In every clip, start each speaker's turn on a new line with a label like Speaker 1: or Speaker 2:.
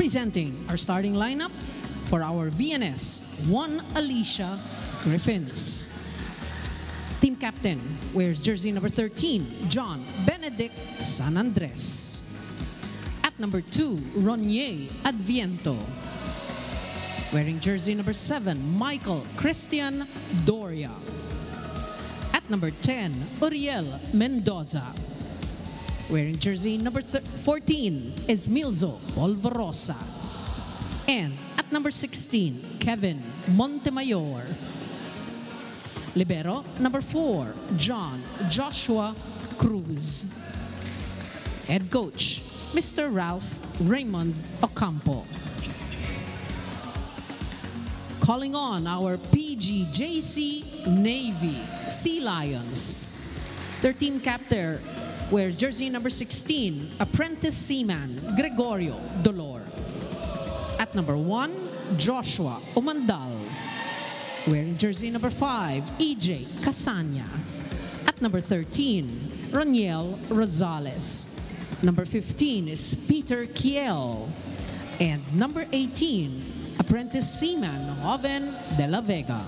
Speaker 1: Presenting our starting lineup for our VNS 1 Alicia Griffins. Team captain wears jersey number 13, John Benedict San Andres. At number 2, Ronier Adviento. Wearing jersey number 7, Michael Christian Doria. At number 10, Uriel Mendoza. Wearing jersey number 14, Esmilzo Polvorosa. And at number 16, Kevin Montemayor. Libero number 4, John Joshua Cruz. Head coach, Mr. Ralph Raymond Ocampo. Calling on our PGJC Navy Sea Lions. Their team captain wears jersey number 16, apprentice seaman Gregorio Dolor. At number 1, Joshua Umandal. Wearing jersey number 5, EJ Casanya. At number 13, Roniel Rosales. Number 15 is Peter Kiel. And number 18, apprentice seaman Joven de la Vega.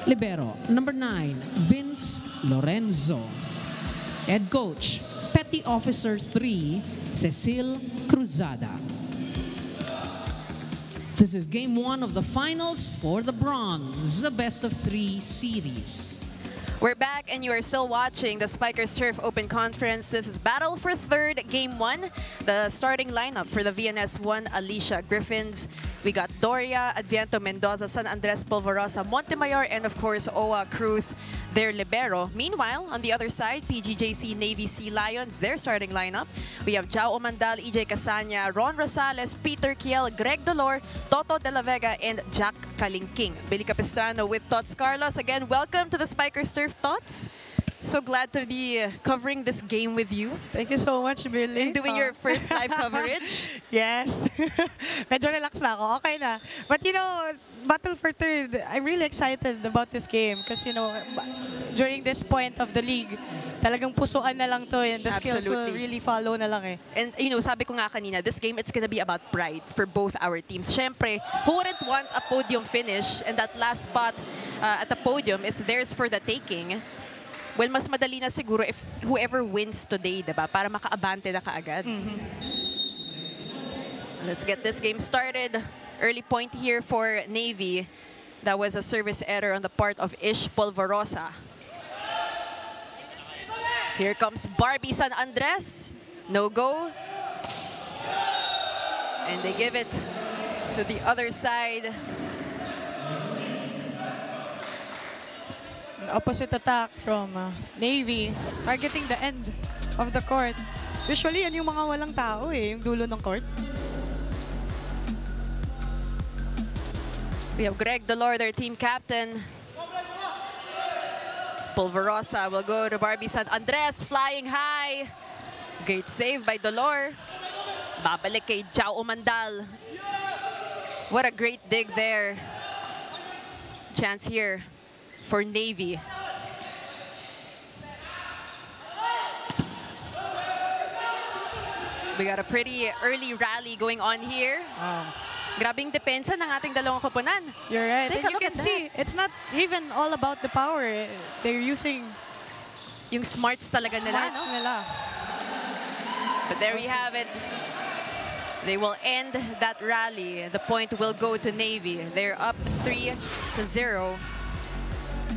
Speaker 1: Libero number 9, Vince Lorenzo. Head coach, Petty Officer 3, Cecil Cruzada. This is game 1 of the finals for the bronze, the best of 3 series.
Speaker 2: We're back and you are still watching the Spikers Turf Open Conference. This is battle for third, game 1. The starting lineup for the VNS 1 Alicia Griffins. We got Doria, Adviento, Mendoza, San Andres, Polvorosa, Montemayor, and of course Owa Cruz, their libero. Meanwhile, on the other side, PGJC Navy Sea Lions, their starting lineup. We have Jao Omandal, EJ Casanya, Ron Rosales, Peter Kiel, Greg Dolor, Toto de la Vega, and Jack Kalingking. Billy Capistrano with Tots Carlos. Again, welcome to the Spikers Turf, Tots. So glad to be covering this game with you.
Speaker 3: Thank you so much, Billy.
Speaker 2: And doing your first live coverage.
Speaker 3: Yes. Medyo relax na ako. Okay na. But you know, Battle for Third, I'm really excited about this game because, you know, during this point of the league, talagang pusuan na lang to and the skills will really follow na lang eh.
Speaker 2: And you know, sabi ko nga kanina, this game, it's gonna be about pride for both our teams. Syempre, who wouldn't want a podium finish? And that last spot at the podium is theirs for the taking. Well, mas madali na siguro if whoever wins today, diba? Para makaabante na kaagad. Let's get this game started. Early point here for Navy. That was a service error on the part of Ish Polvorosa. Here comes Barbie San Andres. No go. And they give it to the other side.
Speaker 3: Opposite attack from Navy, targeting the end of the court. Usually, yan yung mga walang tao eh, yung dulo ng court.
Speaker 2: We have Greg Dolor, their team captain. Polvorosa will go to Barbie San Andres, flying high. Great save by Dolor. Babalik kay Jao Umandal. What a great dig there. Chance here for Navy. We got a pretty early rally going on here. Grabing depensa ng ating dalawang koponan.
Speaker 3: You're right.
Speaker 2: Take
Speaker 3: And
Speaker 2: a
Speaker 3: you
Speaker 2: look
Speaker 3: can
Speaker 2: at
Speaker 3: see, it's not even all about the power. They're using
Speaker 2: yung smarts talaga nila,
Speaker 3: smarts
Speaker 2: no?
Speaker 3: nila.
Speaker 2: But there we have it. They will end that rally. The point will go to Navy. They're up 3-0.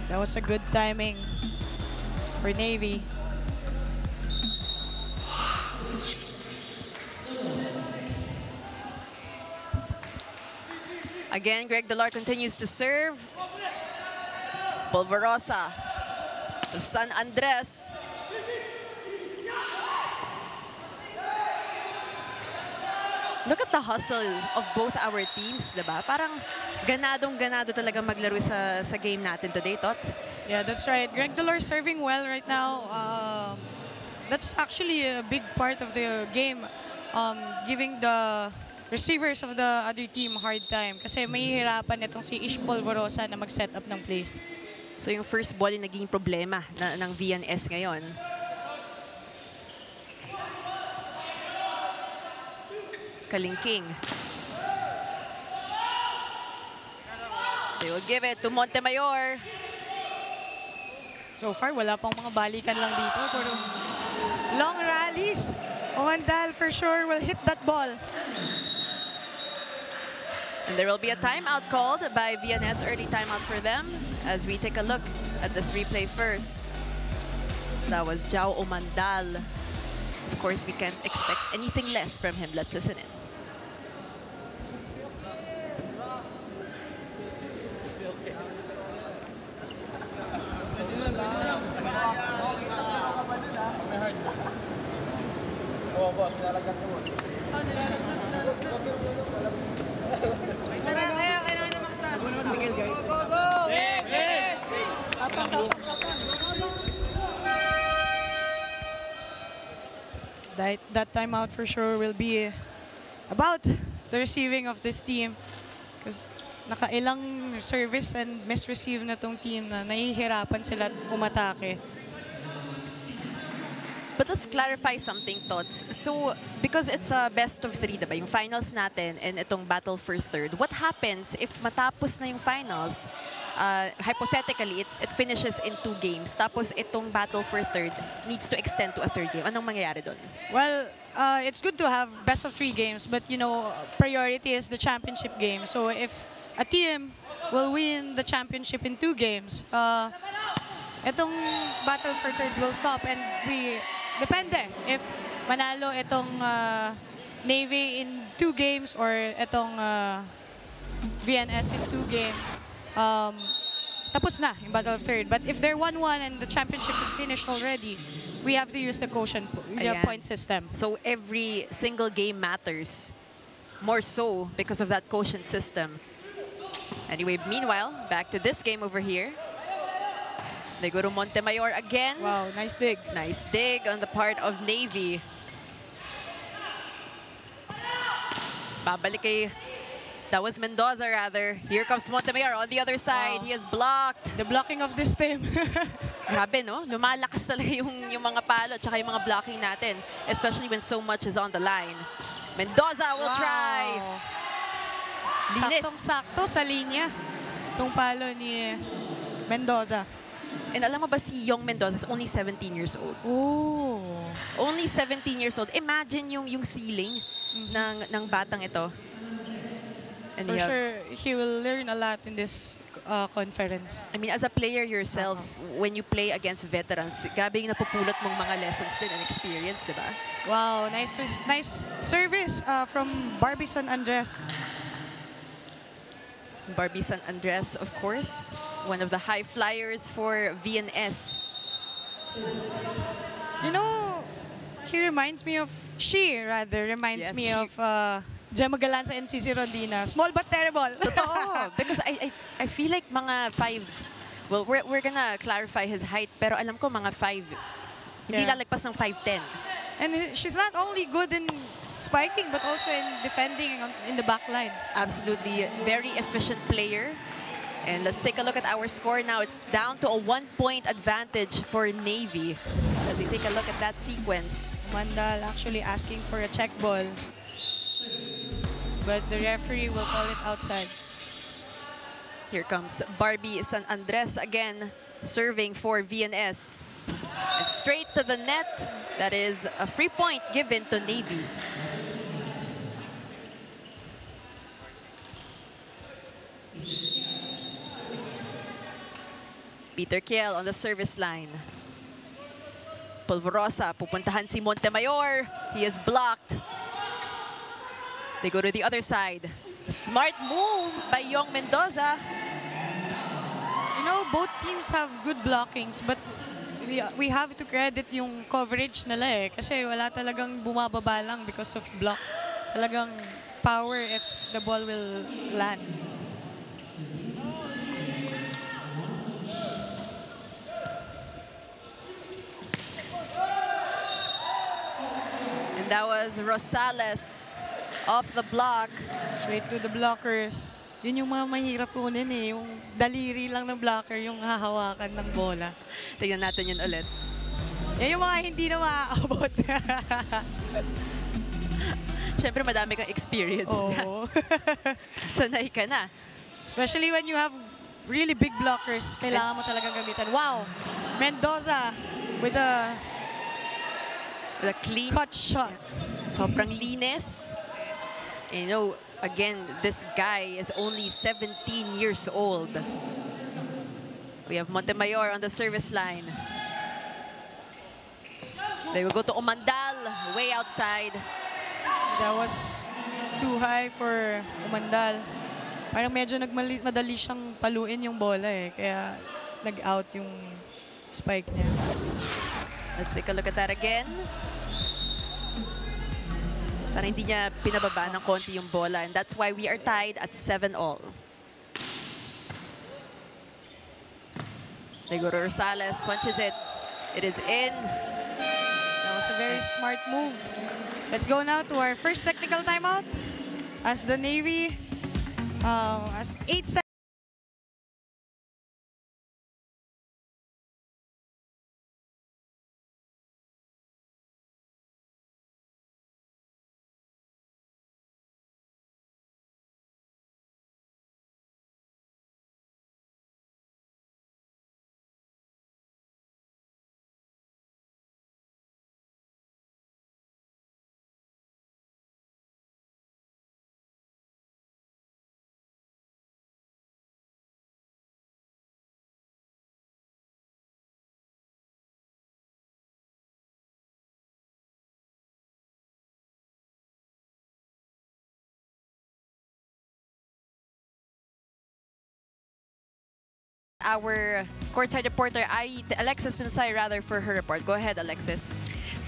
Speaker 3: That was a good timing for Navy.
Speaker 2: Again, Greg Dolor continues to serve. Polvorosa to San Andres. Look at the hustle of both our teams, diba? Parang ganadong-ganado talaga maglaro sa game natin today, Tots.
Speaker 3: Yeah, that's right. Greg Dolor serving well right now. That's actually a big part of the game, giving the receivers of the other team hard time kasi mahihirapan itong si Ish Polvorosa na mag-set up ng plays.
Speaker 2: So yung first ball yung naging problema ng VNS ngayon. Kalingking. They will give it to Montemayor.
Speaker 3: So far, wala pang mga balikan lang dito. Pero long rallies. Omandal for sure will hit that ball.
Speaker 2: And there will be a timeout called by VNS, early timeout for them, as we take a look at this replay first. That was Jao Omandal. Of course, we can't expect anything less from him. Let's listen in.
Speaker 3: That timeout for sure will be about the receiving of this team. Because nakailang service and misreceive na tong team na nahihirapan sila umatake.
Speaker 2: But let's clarify something, Tots. So, because it's a best of 3, diba? Yung finals natin and itong battle for third, what happens if matapos na yung finals, hypothetically, it finishes in 2 games, tapos itong battle for third needs to extend to a 3rd game? Anong mangyayari doon?
Speaker 3: Well, it's good to have best of 3 games, but you know, priority is the championship game. So if a team will win the championship in 2 games, itong battle for third will stop, and depende if manalo itong Navy in 2 games or itong VNS in 2 games, tapos na yung battle of third. But if they're 1-1 and the championship is finished already, we have to use the quotient point system.
Speaker 2: So every single game matters, more so because of that quotient system. Anyway, meanwhile, back to this game over here. They go to Montemayor again.
Speaker 3: Wow, nice dig.
Speaker 2: Nice dig on the part of Navy. Babalik kay... That was Mendoza, rather. Here comes Montemayor on the other side.
Speaker 3: Wow.
Speaker 2: He is blocked.
Speaker 3: The blocking of this team.
Speaker 2: Grabe, no? Lumalakas talaga yung mga palo at saka yung mga blocking natin, especially when so much is on the line. Mendoza will try. Linis.
Speaker 3: Saktong-sakto sa linya. Itong palo ni Mendoza.
Speaker 2: And alam mo ba si Young Mendoza is only 17 years old.
Speaker 3: Oh.
Speaker 2: Only 17 years old. Imagine yung ceiling ng batang ito. And
Speaker 3: For sure, he will learn a lot in this conference.
Speaker 2: I mean, as a player yourself, when you play against veterans, grabe yung napupulot mong mga lessons din and experience, di ba?
Speaker 3: Wow, nice service from Barbie San Andres.
Speaker 2: Barbie San Andres, of course, one of the high flyers for VNS.
Speaker 3: You know, reminds me of
Speaker 2: Yes,
Speaker 3: of Gemma Galan sa NCC Rondina. Small but terrible.
Speaker 2: Totoo. Because I feel like mga 5, well, we're gonna clarify his height, pero alam ko mga 5, hindi lalagpas ng 5'10".
Speaker 3: And she's not only good in spiking, but also in defending in the back line.
Speaker 2: Absolutely. Very efficient player. And let's take a look at our score now. It's down to a 1-point advantage for Navy. As we take a look at that sequence.
Speaker 3: Mandal actually asking for a check ball. But the referee will call it outside.
Speaker 2: Here comes Barbie San Andres again, serving for VNS. And straight to the net. That is a free point given to Navy. Peter Kiel on the service line. Polvorosa, pupuntahan si Montemayor. He is blocked. They go to the other side. Smart move by Young Mendoza.
Speaker 3: You know, both teams have good blockings, but we have to credit yung coverage nila eh. Kasi wala talagang bumababa lang because of blocks. Talagang power if the ball will land.
Speaker 2: And that was Rosales off the block.
Speaker 3: Straight to the blockers. Yun yung mga mahirap kunin eh. Yung daliri lang ng blocker yung hahawakan ng bola.
Speaker 2: Tingnan natin yun ulit.
Speaker 3: Yan yung mga hindi na maaabot.
Speaker 2: Siyempre, madami kang experience.
Speaker 3: Oo.
Speaker 2: Sanay ka na.
Speaker 3: Especially when you have really big blockers, kailangan mo talagang gamitan. Wow! Mendoza with a
Speaker 2: The clean,
Speaker 3: cut shot.
Speaker 2: sobrang linis. And you know, again, this guy is only 17 years old. We have Montemayor on the service line. They will go to Umandal, way outside.
Speaker 3: That was too high for Umandal. Parang medyo madali siyang paluin yung bola eh. Kaya nag-out yung spike niya.
Speaker 2: Let's take a look at that again. Parang hindi niya pinababa ng konti yung bola. And that's why we are tied at 7-all. Negoro Rosales punches it. It is in.
Speaker 3: That was a very smart move. Let's go now to our first technical timeout. As the Navy, as 8 seconds.
Speaker 2: Our courtside reporter, Alexis Tinsay, rather, for her report. Go ahead, Alexis.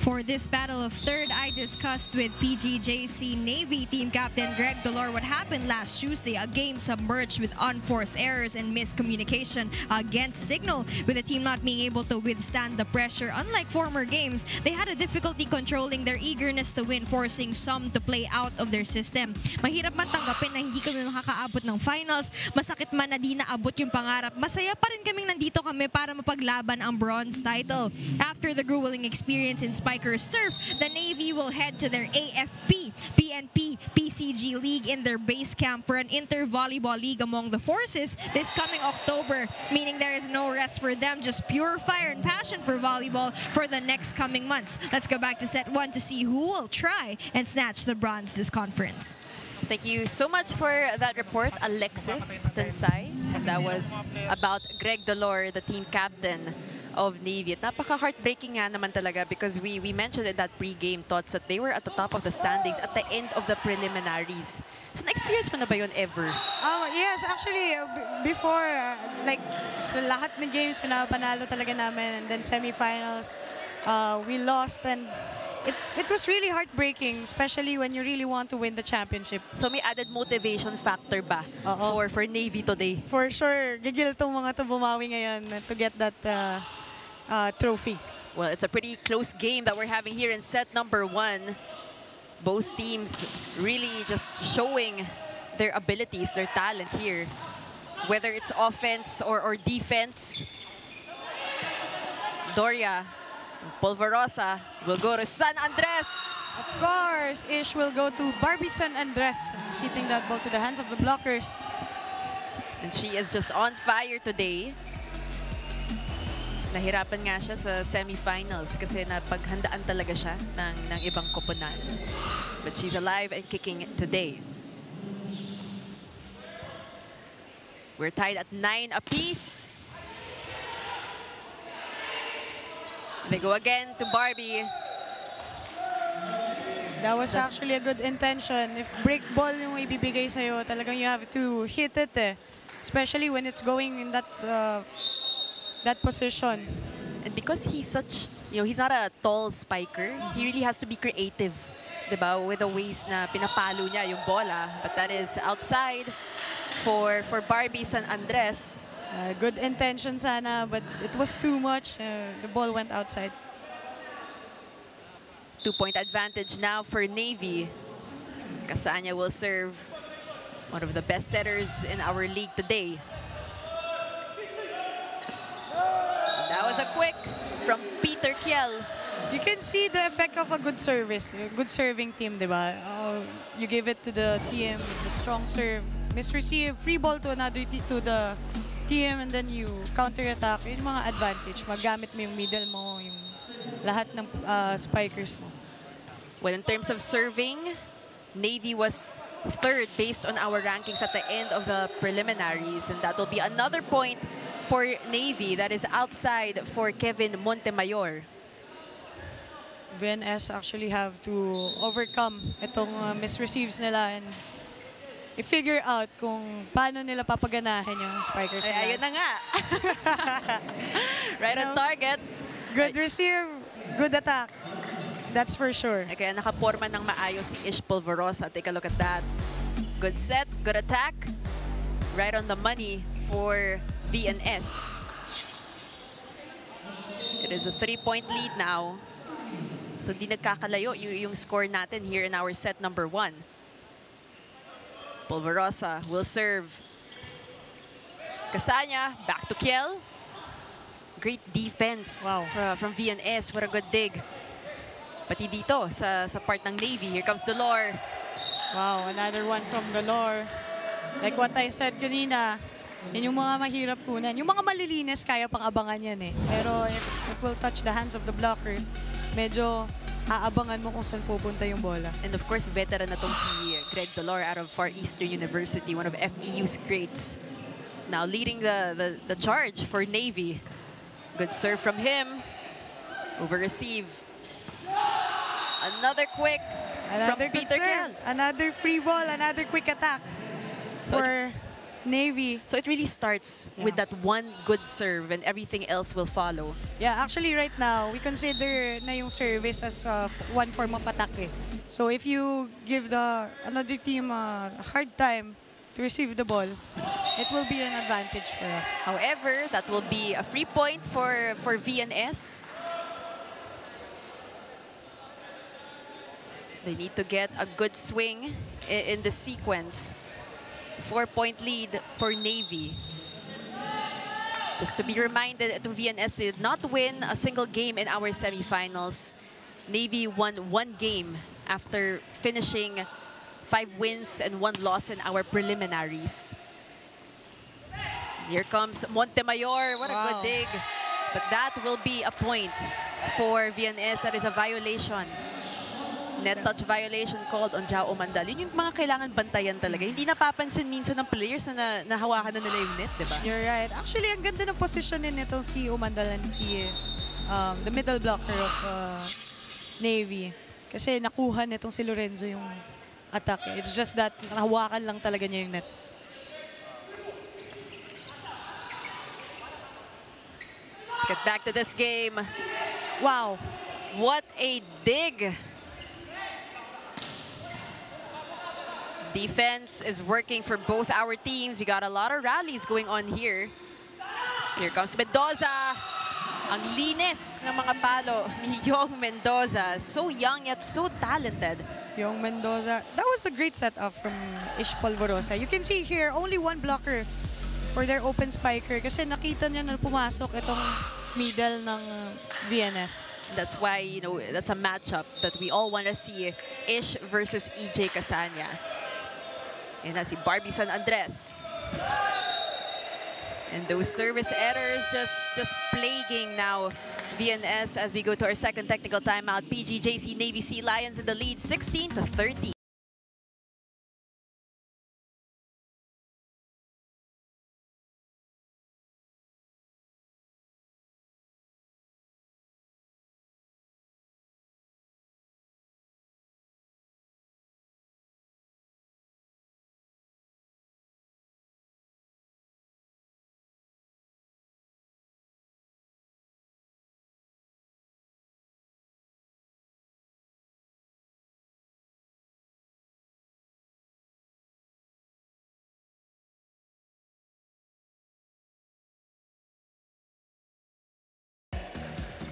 Speaker 4: For this battle of third, I discussed with PGJC Navy team captain Greg Dolor what happened last Tuesday, a game submerged with unforced errors and miscommunication against Signal. With the team not being able to withstand the pressure, unlike former games, they had a difficulty controlling their eagerness to win, forcing some to play out of their system. Mahirap man tanggapin na hindi kami makakaabot ng finals, masakit man na di naabot yung pangarap, masaya pa rin kaming nandito kami para mapaglaban ang bronze title. After the grueling experience in Spikers Turf, the Navy will head to their AFP, PNP, PCG League in their base camp for an inter-volleyball league among the forces this coming October, meaning there is no rest for them, just pure fire and passion for volleyball for the next coming months. Let's go back to set 1 to see who will try and snatch the bronze this conference.
Speaker 2: Thank you so much for that report, Alexis Tinsay. That was about Greg Dolor, the team captain of Navy. At napaka-heartbreaking nga naman talaga because we mentioned in that pre-game thoughts that they were at the top of the standings at the end of the preliminaries. So na-experience mo na ba yun ever?
Speaker 3: Yes, actually, before, like, sa lahat ng games, pinapanalo talaga namin. And then semifinals, we lost and it was really heartbreaking, especially when you really want to win the championship.
Speaker 2: So may added motivation factor ba for Navy today?
Speaker 3: For sure, gigil tong mga to bumawi ngayon to get that trophy.
Speaker 2: Well, it's a pretty close game that we're having here in set number 1. Both teams really just showing their abilities, their talent here. Whether it's offense or defense. Doria Polverosa will go to San Andres.
Speaker 3: Of course, Ish will go to Barbie San Andres, hitting that ball to the hands of the blockers.
Speaker 2: And she is just on fire today. Nahirapan nga siya sa semifinals kasi napaghandaan talaga siya ng ibang koponan. But she's alive and kicking today. We're tied at 9 apiece. They go again to Barbie.
Speaker 3: That was actually a good intention. If break ball yung ibibigay sa'yo, talagang you have to hit it eh. Especially when it's going in that position.
Speaker 2: And because he's such, he's not a tall spiker, he really has to be creative, diba? With the ways na pinapalo niya yung bola. But that is outside for Barbie San Andres.
Speaker 3: Good intention sana, but it was too much. The ball went outside.
Speaker 2: 2-point advantage now for Navy. Casanya will serve, one of the best setters in our league today. That was a quick from Peter Kiel.
Speaker 3: You can see the effect of a good service, a good serving team, di ba? You give it to the team, the strong serve, misreceive, free ball to to the team, and then you counter-attack. Yung mga advantage, magamit mo yung middle mo, yung lahat ng spikers mo.
Speaker 2: Well, in terms of serving, Navy was third based on our rankings at the end of the preliminaries, and that will be another point for Navy that is outside for Kevin Montemayor.
Speaker 3: VNS actually have to overcome itong misreceives nila and i-figure out kung paano nila papaganahin yung spikers nila.
Speaker 2: Ayun na nga. Right on target.
Speaker 3: Good receive, good attack. That's for sure.
Speaker 2: Kaya nakaporma ng maayos si Ish Polvorosa. Take a look at that. Good set, good attack. Right on the money for VNS. It is a 3-point lead now. So di nagkakalayo yung score natin here in our set number 1. Polvorosa will serve. Casanya, back to Kiel. Great defense from VNS. What a good dig. Pati dito sa part ng Navy. Here comes Dolor.
Speaker 3: Wow, another one from Dolor. Like what I said kanina, yun yung mga mahirap kunan. Yung mga malilinis, kaya pang abangan yan eh. Pero if it will touch the hands of the blockers, medyo aabangan mo kung saan pupunta yung bola.
Speaker 2: And of course, veteran na tong si Greg Dolor out of Far Eastern University, one of FEU's greats. Now leading the charge for Navy. Good serve from him. Over receive. Another quick from Peter Kiel.
Speaker 3: Another free ball, another quick attack for Navy.
Speaker 2: So it really starts with that one good serve and everything else will follow.
Speaker 3: Yeah, actually right now, we consider na yung service as one form of attack eh. So if you give another team a hard time to receive the ball, it will be an advantage for us.
Speaker 2: However, that will be a free point for VNS. They need to get a good swing in the sequence. 4-point lead for Navy. Just to be reminded, VNS did not win a single game in our semifinals. Navy won 1 game after finishing 5 wins and 1 loss in our preliminaries. Here comes Montemayor. What a good dig. But that will be a point for VNS. That is a violation. Net touch violation called on Jao Omandal. Yun yung mga kailangan bantayan talaga. Hindi napapansin minsan ng players na nahawakan na nila yung net, di ba?
Speaker 3: You're right. Actually, ang ganda ng positionin nito si Omandal and si the middle blocker of Navy. Kasi nakuha nitong si Lorenzo yung attack. It's just that nahawakan lang talaga niya yung net.
Speaker 2: Let's get back to this game.
Speaker 3: Wow.
Speaker 2: What a dig. Defense is working for both our teams. We got a lot of rallies going on here. Here comes Mendoza. Ang linis ng mga palo ni Yong Mendoza. So young yet so talented.
Speaker 3: Yong Mendoza. That was a great setup from Ish Polvorosa. You can see here, only 1 blocker for their open spiker. Kasi nakita niya na pumasok itong middle ng VNS.
Speaker 2: That's why, you know, that's a matchup that we all want to see. Ish versus EJ Casanya. And na si Barbie San Andres. And those service errors just plaguing now VNS as we go to our second technical timeout. PGJC Navy Sea Lions in the lead 16-13.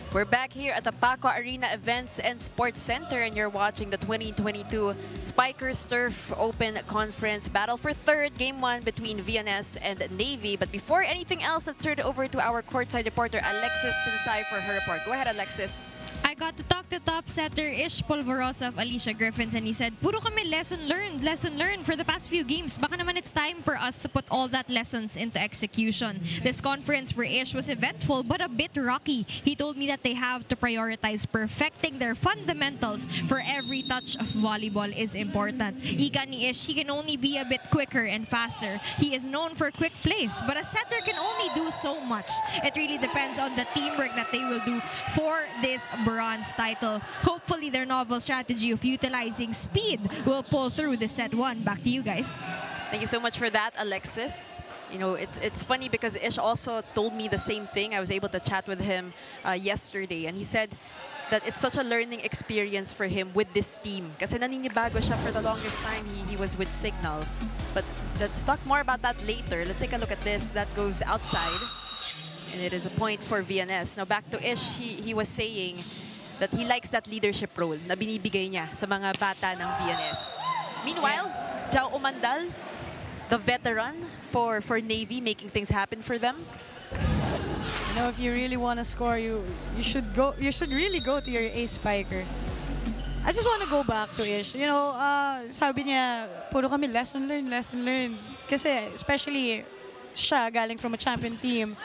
Speaker 2: We're back here at the Paco Arena Events and Sports Center, and you're watching the 2022 Spikers Turf Open Conference battle for third, Game 1 between VNS and Navy. But before anything else, let's turn it over to our courtside reporter, Alexis Tinsay, for her report. Go ahead, Alexis.
Speaker 4: I got to talk to top setter Ish Polvorosa of Alicia Griffins, and he said, puro kami lesson learned for the past few games. Baka naman it's time for us to put all that lessons into execution. This conference for Ish was eventful but a bit rocky. He told me that they have to prioritize perfecting their fundamentals, for every touch of volleyball is important. Ika ni Ish, he can only be a bit quicker and faster. He is known for quick plays, but a setter can only do so much. It really depends on the teamwork that they will do for this bronze title. Hopefully their novel strategy of utilizing speed will pull through the set one. Back to you guys.
Speaker 2: Thank you so much for that, Alexis. You know, it's funny because Ish also told me the same thing. I was able to chat with him yesterday, and he said that it's such a learning experience for him with this team. Kasi naninibago siya for the longest time. He was with Signal. But let's talk more about that later. Let's take a look at this. That goes outside. And it is a point for VNS. Now back to Ish, he was saying that he likes that leadership role na binibigay niya sa mga bata ng VNS. Meanwhile, Jao Umandal, the veteran for Navy, making things happen for them.
Speaker 3: You know, if you really want to score, you should really go to your ace spiker. I just want to go back to Ish. You know, sabi niya, puro kami lesson learned. Kasi especially siya galing from a champion team.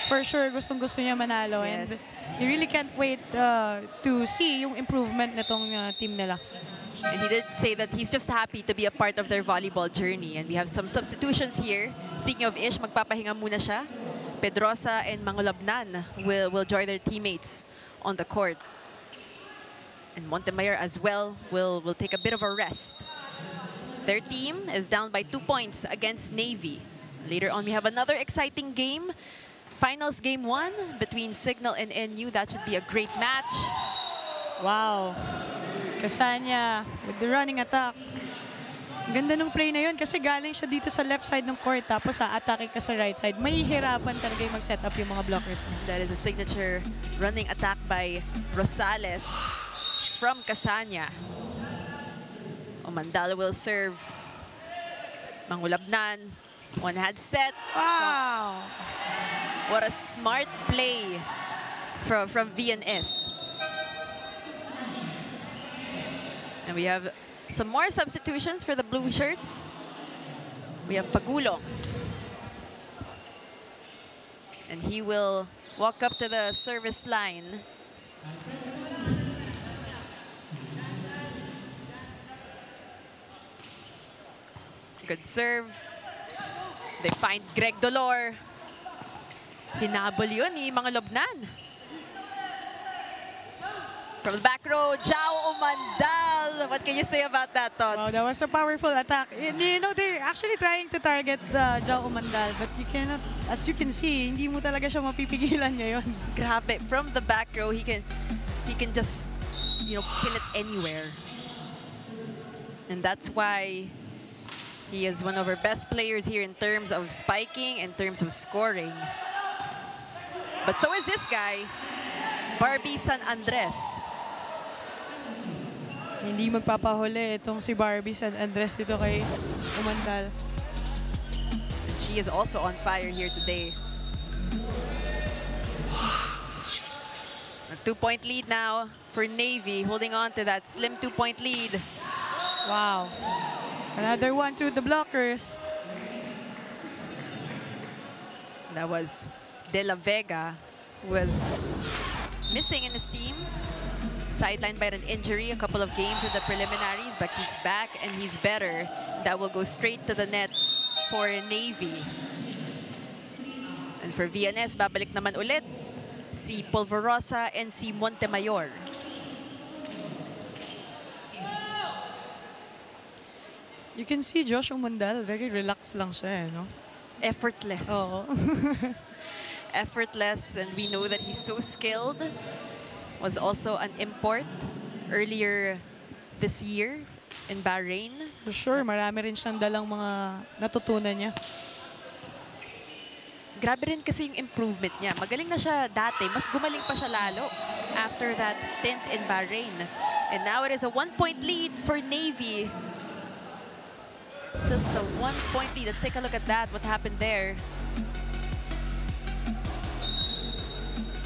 Speaker 3: For sure, gustong-gusto niya manalo.
Speaker 2: Yes.
Speaker 3: And you really can't wait to see yung improvement nitong team nila.
Speaker 2: And he did say that he's just happy to be a part of their volleyball journey. And we have some substitutions here. Speaking of Ish, magpapahinga muna siya. Pedrosa and Mangulabnan will join their teammates on the court. And Montemayor as well will take a bit of a rest. Their team is down by 2 points against Navy. Later on, we have another exciting game. Finals game 1 between Signal and NU. That should be a great match.
Speaker 3: Wow. Kasanya with the running attack. Ganda nung play na yun kasi galing siya dito sa left side ng court tapos atake ka sa right side. Mahihirapan talaga yung mag-set up yung mga blockers.
Speaker 2: That is a signature running attack by Rosales from Kasanya. Umandal will serve. Mangulabnan. One had set.
Speaker 3: Wow!
Speaker 2: What a smart play from VNS. And we have some more substitutions for the blue shirts. We have Pagulo. And he will walk up to the service line. Good serve. They find Greg Dolor. Hinabol yun ni Mangulabnan. From the back row, Jao Umandal. What can you say about that, Tots?
Speaker 3: Wow, that was a powerful attack. You know, they're actually trying to target Jao Umandal, but you cannot, as you can see, hindi mo talaga siya mapipigilan ngayon.
Speaker 2: Grabe, from the back row, he can just, you know, kill it anywhere. And that's why he is one of our best players here in terms of spiking, in terms of scoring. But so is this guy, Barbie San Andres.
Speaker 3: Hindi magpapahuli itong si Barbie San Andres dito kay Umandal.
Speaker 2: And she is also on fire here today. A 2-point lead now for Navy, holding on to that slim 2-point lead.
Speaker 3: Wow. Another one through the blockers.
Speaker 2: That was De La Vega, who was missing in his team. Sidelined by an injury a couple of games in the preliminaries, but he's back and he's better. That will go straight to the net for Navy. And for VNS, babalik naman ulit si Polvorosa and si Montemayor.
Speaker 3: You can see Josh Umandal, very relaxed lang siya, no?
Speaker 2: Effortless.
Speaker 3: Oo.
Speaker 2: Effortless, and we know that he's so skilled. Was also an import earlier this year in Bahrain.
Speaker 3: For sure, marami rin siyang dalang mga natutunan niya.
Speaker 2: Grabe rin kasi yung improvement niya. Magaling na siya dati. Mas gumaling pa siya lalo after that stint in Bahrain. And now it is a 1-point lead for Navy. Just a 1-point lead. Let's take a look at that. What happened there?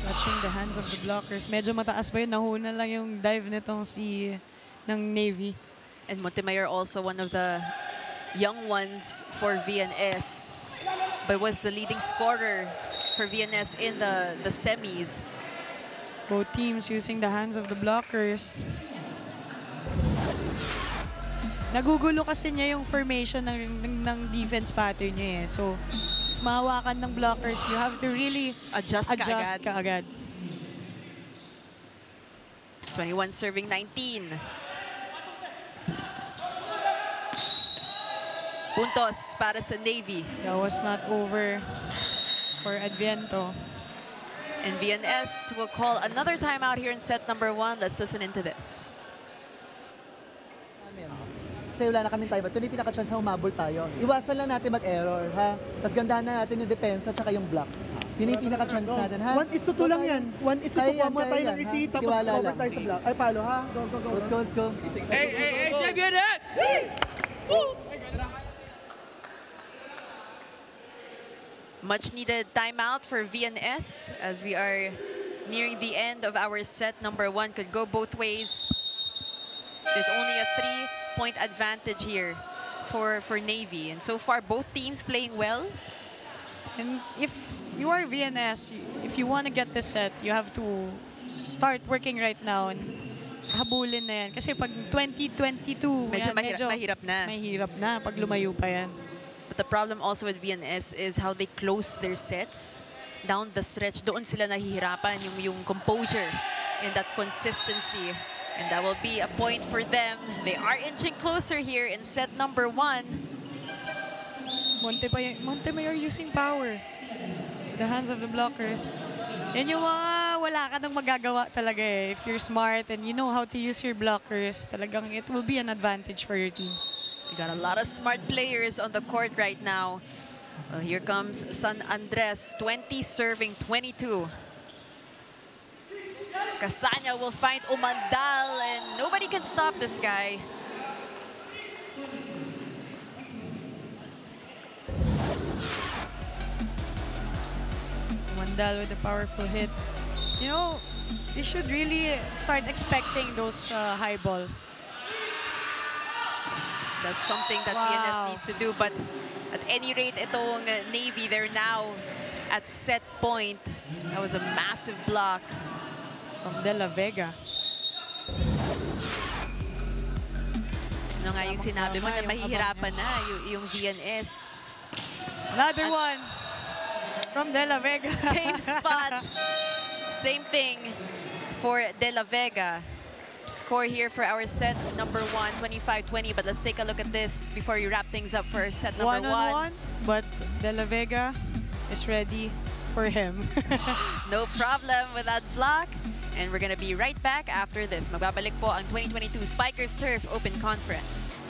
Speaker 3: Touching the hands of the blockers. Medyo mataas ba yun? Nahuna lang yung dive nitong ng Navy.
Speaker 2: And Montemayor also one of the young ones for VNS, but was the leading scorer for VNS in the semis.
Speaker 3: Both teams using the hands of the blockers. Nagugulo kasi niya yung formation ng defense pattern niya eh. So, mahawakan ng blockers, you have to really
Speaker 2: Adjust
Speaker 3: ka agad.
Speaker 2: 21 serving 19. Puntos para sa Navy.
Speaker 3: That was not over for Adviento.
Speaker 2: And VNS will call another timeout here in set number 1. Let's listen into this.
Speaker 5: Kasi wala na kaming time. Ito na yung pinaka-chance na humabol tayo. Iwasan lang natin mag-error, ha? Tapos gandahan na natin yung depensa at yung block. Yun yung pinaka-chance natin, ha?
Speaker 6: 1:2 lang yan. 1:2 kuha mo tayo ng receipt, tapos over tayo sa block. Ay, palo, ha? Go, go, go.
Speaker 5: Let's go, let's go.
Speaker 6: Hey, Sabianet!
Speaker 2: Much needed timeout for VNS as we are nearing the end of our set number 1. Could go both ways. There's only a 3-point advantage here for Navy. And so far, both teams playing well.
Speaker 3: And if you are VNS, if you want to get this set, you have to start working right now and habulin na yan. Kasi pag 2022,
Speaker 2: Medyo mahirap na.
Speaker 3: Mahirap na pag lumayo pa yan.
Speaker 2: But the problem also with VNS is how they close their sets down the stretch. Doon sila nahihirapan yung composure and that consistency. And that will be a point for them. They are inching closer here in set number 1.
Speaker 3: Montemayor using power to the hands of the blockers. Yan yung mga wala ka nang magagawa talaga eh. If you're smart and you know how to use your blockers, talagang it will be an advantage for your team.
Speaker 2: We got a lot of smart players on the court right now. Well, here comes San Andres, 20 serving 22. Casanya will find Umandal and nobody can stop this guy.
Speaker 3: Umandal with a powerful hit. You know, you should really start expecting those high balls.
Speaker 2: That's something that VNS needs to do. But at any rate, itong Navy, they're now at set point. That was a massive block
Speaker 3: from De La Vega.
Speaker 2: Ano nga yung sinabi mo na mahihirapan na yung VNS.
Speaker 3: Another one from De La Vega.
Speaker 2: Same spot. Same thing for De La Vega. Score here for our set number 1, 25-20. But let's take a look at this before we wrap things up for set number 1.
Speaker 3: One-on-one, but De La Vega is ready for him.
Speaker 2: No problem with that block. And we're gonna be right back after this. Magbabalik po ang 2022 Spikers Turf Open Conference.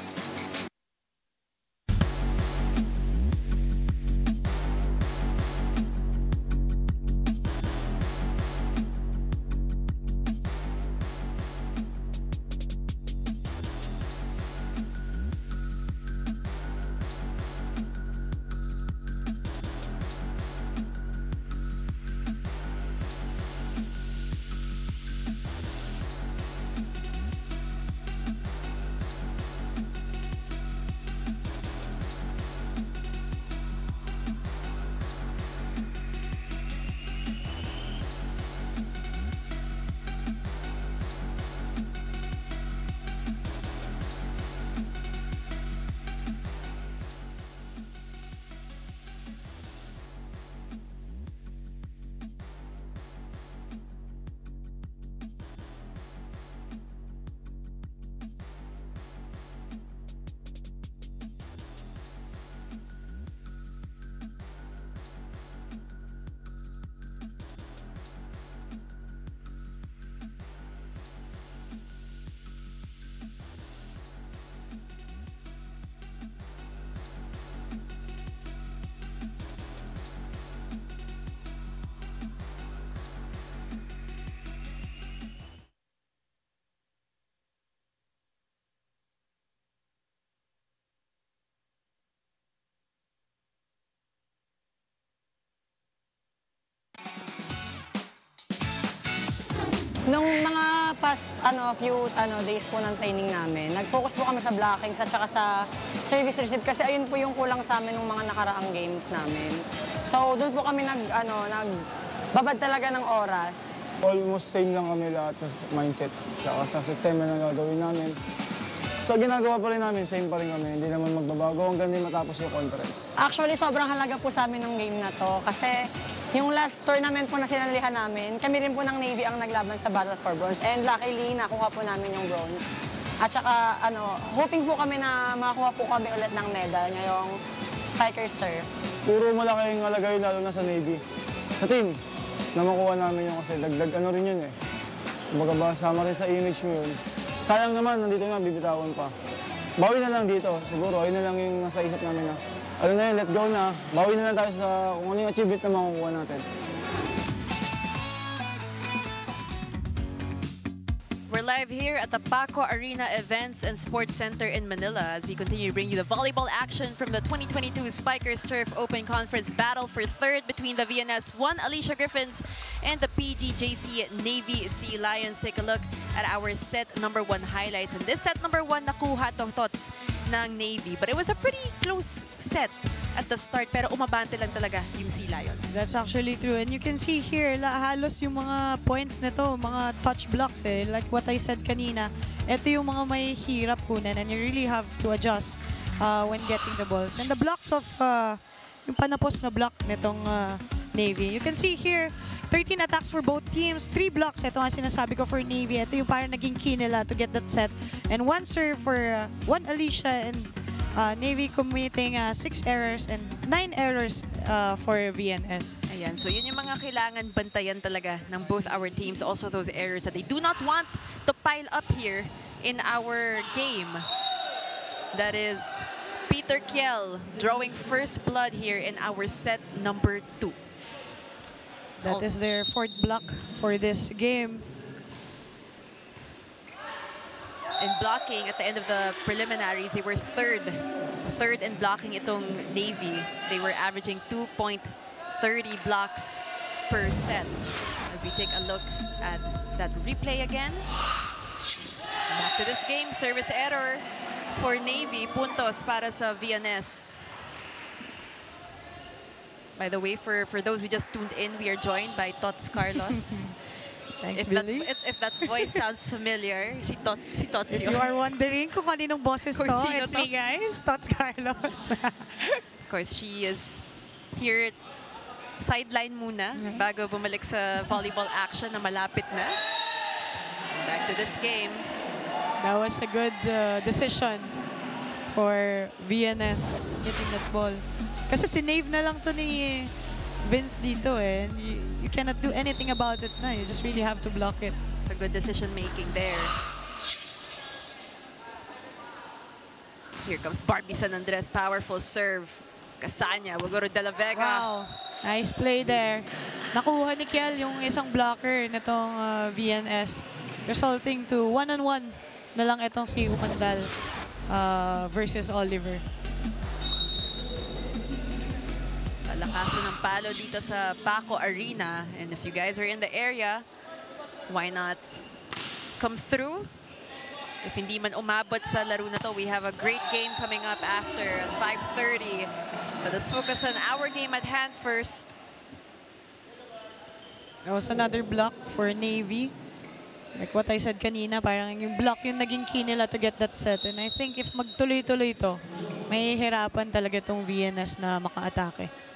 Speaker 7: Nung mga past few days po ng training namin, nag-focus po kami sa blocking at saka sa service receive kasi ayun po yung kulang sa amin ng mga nakaraang games namin. So doon po kami nagbabad talaga ng oras.
Speaker 8: Almost same lang kami lahat sa mindset, sa sistema na gagawin namin. So ginagawa pa rin namin, same pa rin kami. Hindi naman magbabago hanggang din matapos yung conference.
Speaker 7: Actually, sobrang halaga po sa amin ng game na to kasi yung last tournament po na sinalihan namin, kami rin po ng Navy ang naglaban sa Battle for Bronze. And luckily, nakuha po namin yung bronze. At saka, hoping po kami na makakuha po kami ulit ng medal ngayong Spikers Turf.
Speaker 8: Siguro malaking halaga yun lalo na sa Navy. Sa team, na makuha namin yung kasi dagdag rin yun eh. Kumbaga ba, sama rin sa image mo yun. Sayang naman, nandito na, bibitawan pa. Bawi na lang dito, siguro. Ayun na lang yung nasa isip namin na, let go na. Bawi na lang tayo sa kung ano yung achievement na makukuha natin.
Speaker 2: We're live here at the Paco Arena Events and Sports Center in Manila as we continue to bring you the volleyball action from the 2022 Spikers Turf Open Conference battle for third between the VNS 1 Alicia Griffins and the PGJC Navy Sea Lions. Take a look at our set number 1 highlights. And this set number 1 nakuha tong tots ng Navy. But it was a pretty close set at the start pero umabante lang talaga yung Sea Lions.
Speaker 3: That's actually true. And you can see here, halos yung mga points nito, mga touch blocks eh. Like what I said kanina, ito yung mga may hirap kunan and you really have to adjust when getting the balls. And the blocks of, yung panapos na block nitong Navy. You can see here, 13 attacks for both teams, 3 blocks. Ito nga sinasabi ko for Navy. Ito yung parang naging key nila to get that set. And 1 serve for 1 Alicia and Navy committing 6 errors and 9 errors for VNS.
Speaker 2: Ayan, so yun yung mga kailangan bantayan talaga ng both our teams. Also those errors that they do not want to pile up here in our game. That is Peter Kiel drawing first blood here in our set number 2.
Speaker 3: That is their 4th block for this game.
Speaker 2: In blocking, at the end of the preliminaries, they were third in blocking itong Navy. They were averaging 2.30 blocks per set. As we take a look at that replay again. Back to this game, service error for Navy. Puntos para sa VNS. By the way, for those who just tuned in, we are joined by Tots Carlos.
Speaker 3: Thanks,
Speaker 2: If
Speaker 3: Billy.
Speaker 2: that voice sounds familiar, si Tots
Speaker 3: If
Speaker 2: yun.
Speaker 3: you are wondering kung kaninong boses to,
Speaker 2: Kung sino
Speaker 3: it's
Speaker 2: to.
Speaker 3: me guys, Tots Carlos.
Speaker 2: Of course, she is here sideline muna bago bumalik sa volleyball action na malapit na. Back to this game.
Speaker 3: That was a good decision for VNS hitting that ball. Kasi sinave na lang to ni Vince dito eh. And you cannot do anything about it na. You just really have to block it.
Speaker 2: It's a good decision making there. Here comes Barbie San Andres, powerful serve. Kasanya, will go to De La Vega.
Speaker 3: Wow, nice play there. Nakuha ni Kiel yung isang blocker nitong VNS. Resulting to 1-on-1 na lang itong si Umandal versus Oliver.
Speaker 2: Lakasan ng palo dito sa Paco Arena. And if you guys are in the area, why not come through? If hindi man umabot sa laro na to, we have a great game coming up after at 5:30. But let's focus on our game at hand first.
Speaker 3: That was another block for Navy. Like what I said kanina, parang yung block yung naging key nila to get that set. And I think if magtuloy-tuloy to, may hirapan talaga itong VNS na maka-atake.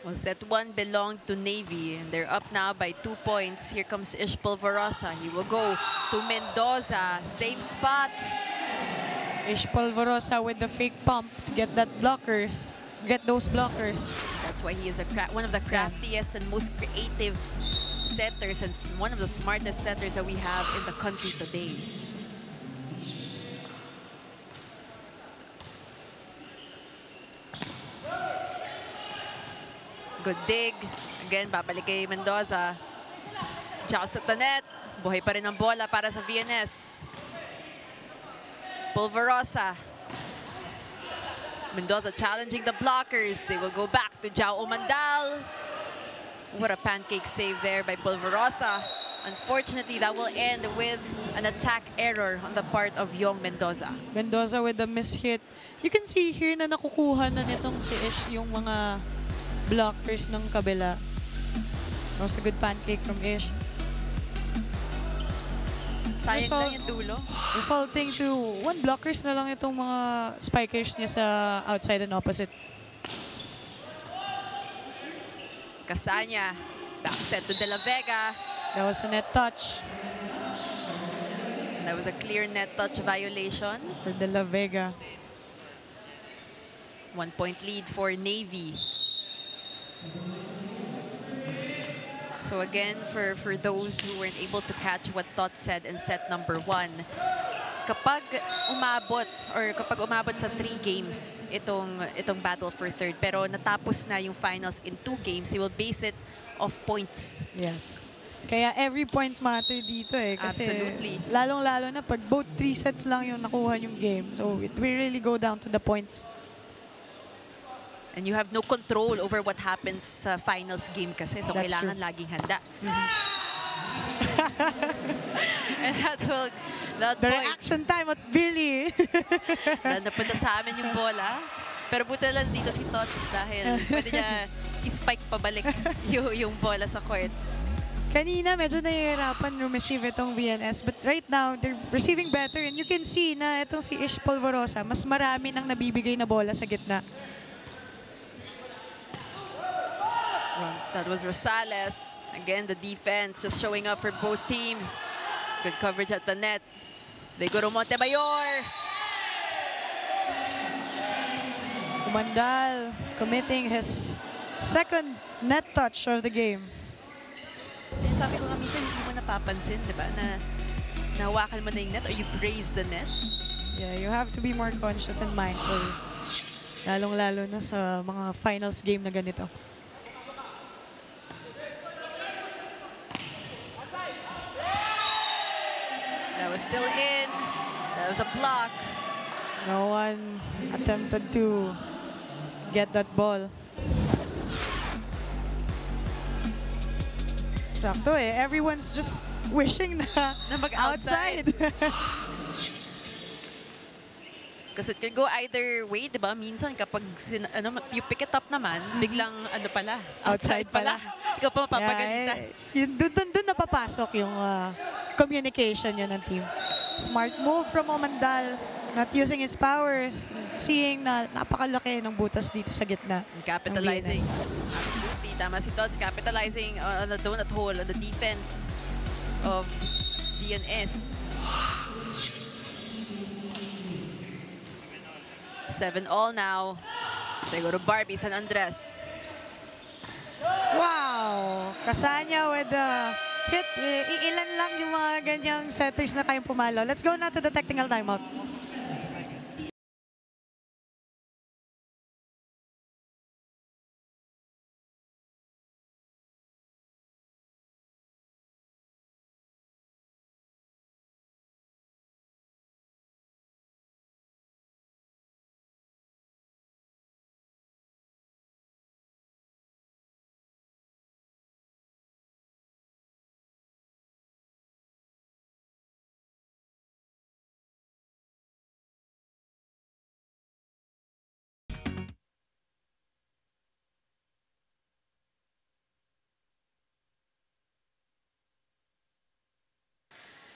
Speaker 2: Well, set 1 belonged to Navy, and they're up now by 2 points. Here comes Ish Polvorosa. He will go to Mendoza. Same spot.
Speaker 3: Ish Polvorosa with the fake pump to get that blockers. Get those blockers.
Speaker 2: That's why he is one of the craftiest and most creative setters and one of the smartest setters that we have in the country today. Good dig. Again, babalik kay Mendoza. Joust at the net. Buhay pa rin ang bola para sa VNS. Polvorosa. Mendoza challenging the blockers. They will go back to Jao Umandal. What a pancake save there by Polvorosa. Unfortunately, that will end with an attack error on the part of Young Mendoza.
Speaker 3: Mendoza with the mishit. You can see here na nakukuha na nitong si Ish yung mga blockers ng kabila. That was a good pancake from Ish.
Speaker 2: Sayang lang yung dulo.
Speaker 3: Resulting to 1 blockers na lang itong mga spikers niya sa outside and opposite.
Speaker 2: Casania, back set to De La Vega.
Speaker 3: That was a net touch
Speaker 2: That was a clear net touch violation.
Speaker 3: for De La Vega.
Speaker 2: 1-point lead for Navy. So again, for those who weren't able to catch what Tot said in set number 1, kapag umabot sa 3 games itong battle for third, pero natapos na yung finals in 2 games, they will base it off points.
Speaker 3: Yes. Kaya every points matter dito eh. Kasi
Speaker 2: Absolutely.
Speaker 3: lalong-lalo na pag both 3 sets lang yung nakuha yung game. So it will really go down to the points.
Speaker 2: And you have no control over what happens sa finals game kasi. So
Speaker 3: That's
Speaker 2: kailangan
Speaker 3: true.
Speaker 2: laging handa. And that
Speaker 3: The
Speaker 2: point,
Speaker 3: reaction time at Billy.
Speaker 2: dahil napunta sa amin yung bola. Pero buti lang dito si Tot dahil pwede niya i-spike pabalik yung bola sa court.
Speaker 3: Kanina medyo nahihirapan receive itong VNS, but right now they're receiving better, and you can see na itong si Ish Polvorosa mas marami nang nabibigay na bola sa gitna.
Speaker 2: That was Rosales. Again, the defense is showing up for both teams. Good coverage at the net. They go to Montemayor.
Speaker 3: Umandal committing his second net touch of the game.
Speaker 2: Sabi ko nga minsan hindi mo napapansin, di ba? Na nahawakan mo na yung net or you graze the net.
Speaker 3: Yeah, you have to be more conscious and mindful. Lalong-lalo na sa mga finals game na ganito.
Speaker 2: That was still in. That was a block.
Speaker 3: No one attempted to get that ball. Sakto eh. Everyone's just wishing na
Speaker 2: mag-outside.
Speaker 3: outside.
Speaker 2: Because it can go either way, di ba? Minsan kapag you pick it up naman, biglang pala, outside pala. Ikaw pa mapapagalitan.
Speaker 3: Doon napapasok yung communication yun ng team. Smart move from Omandal. Not using his powers. Seeing na napakalaki ng butas dito sa gitna.
Speaker 2: Capitalizing. Absolutely. Tama si Tots. Capitalizing on the donut hole, on the defense of VNS. 7-all now. They go to Barbie San Andres.
Speaker 3: Wow! Casania with the hit. Ilan lang yung mga ganyang setters na kayong pumalo. Let's go now to the technical timeout.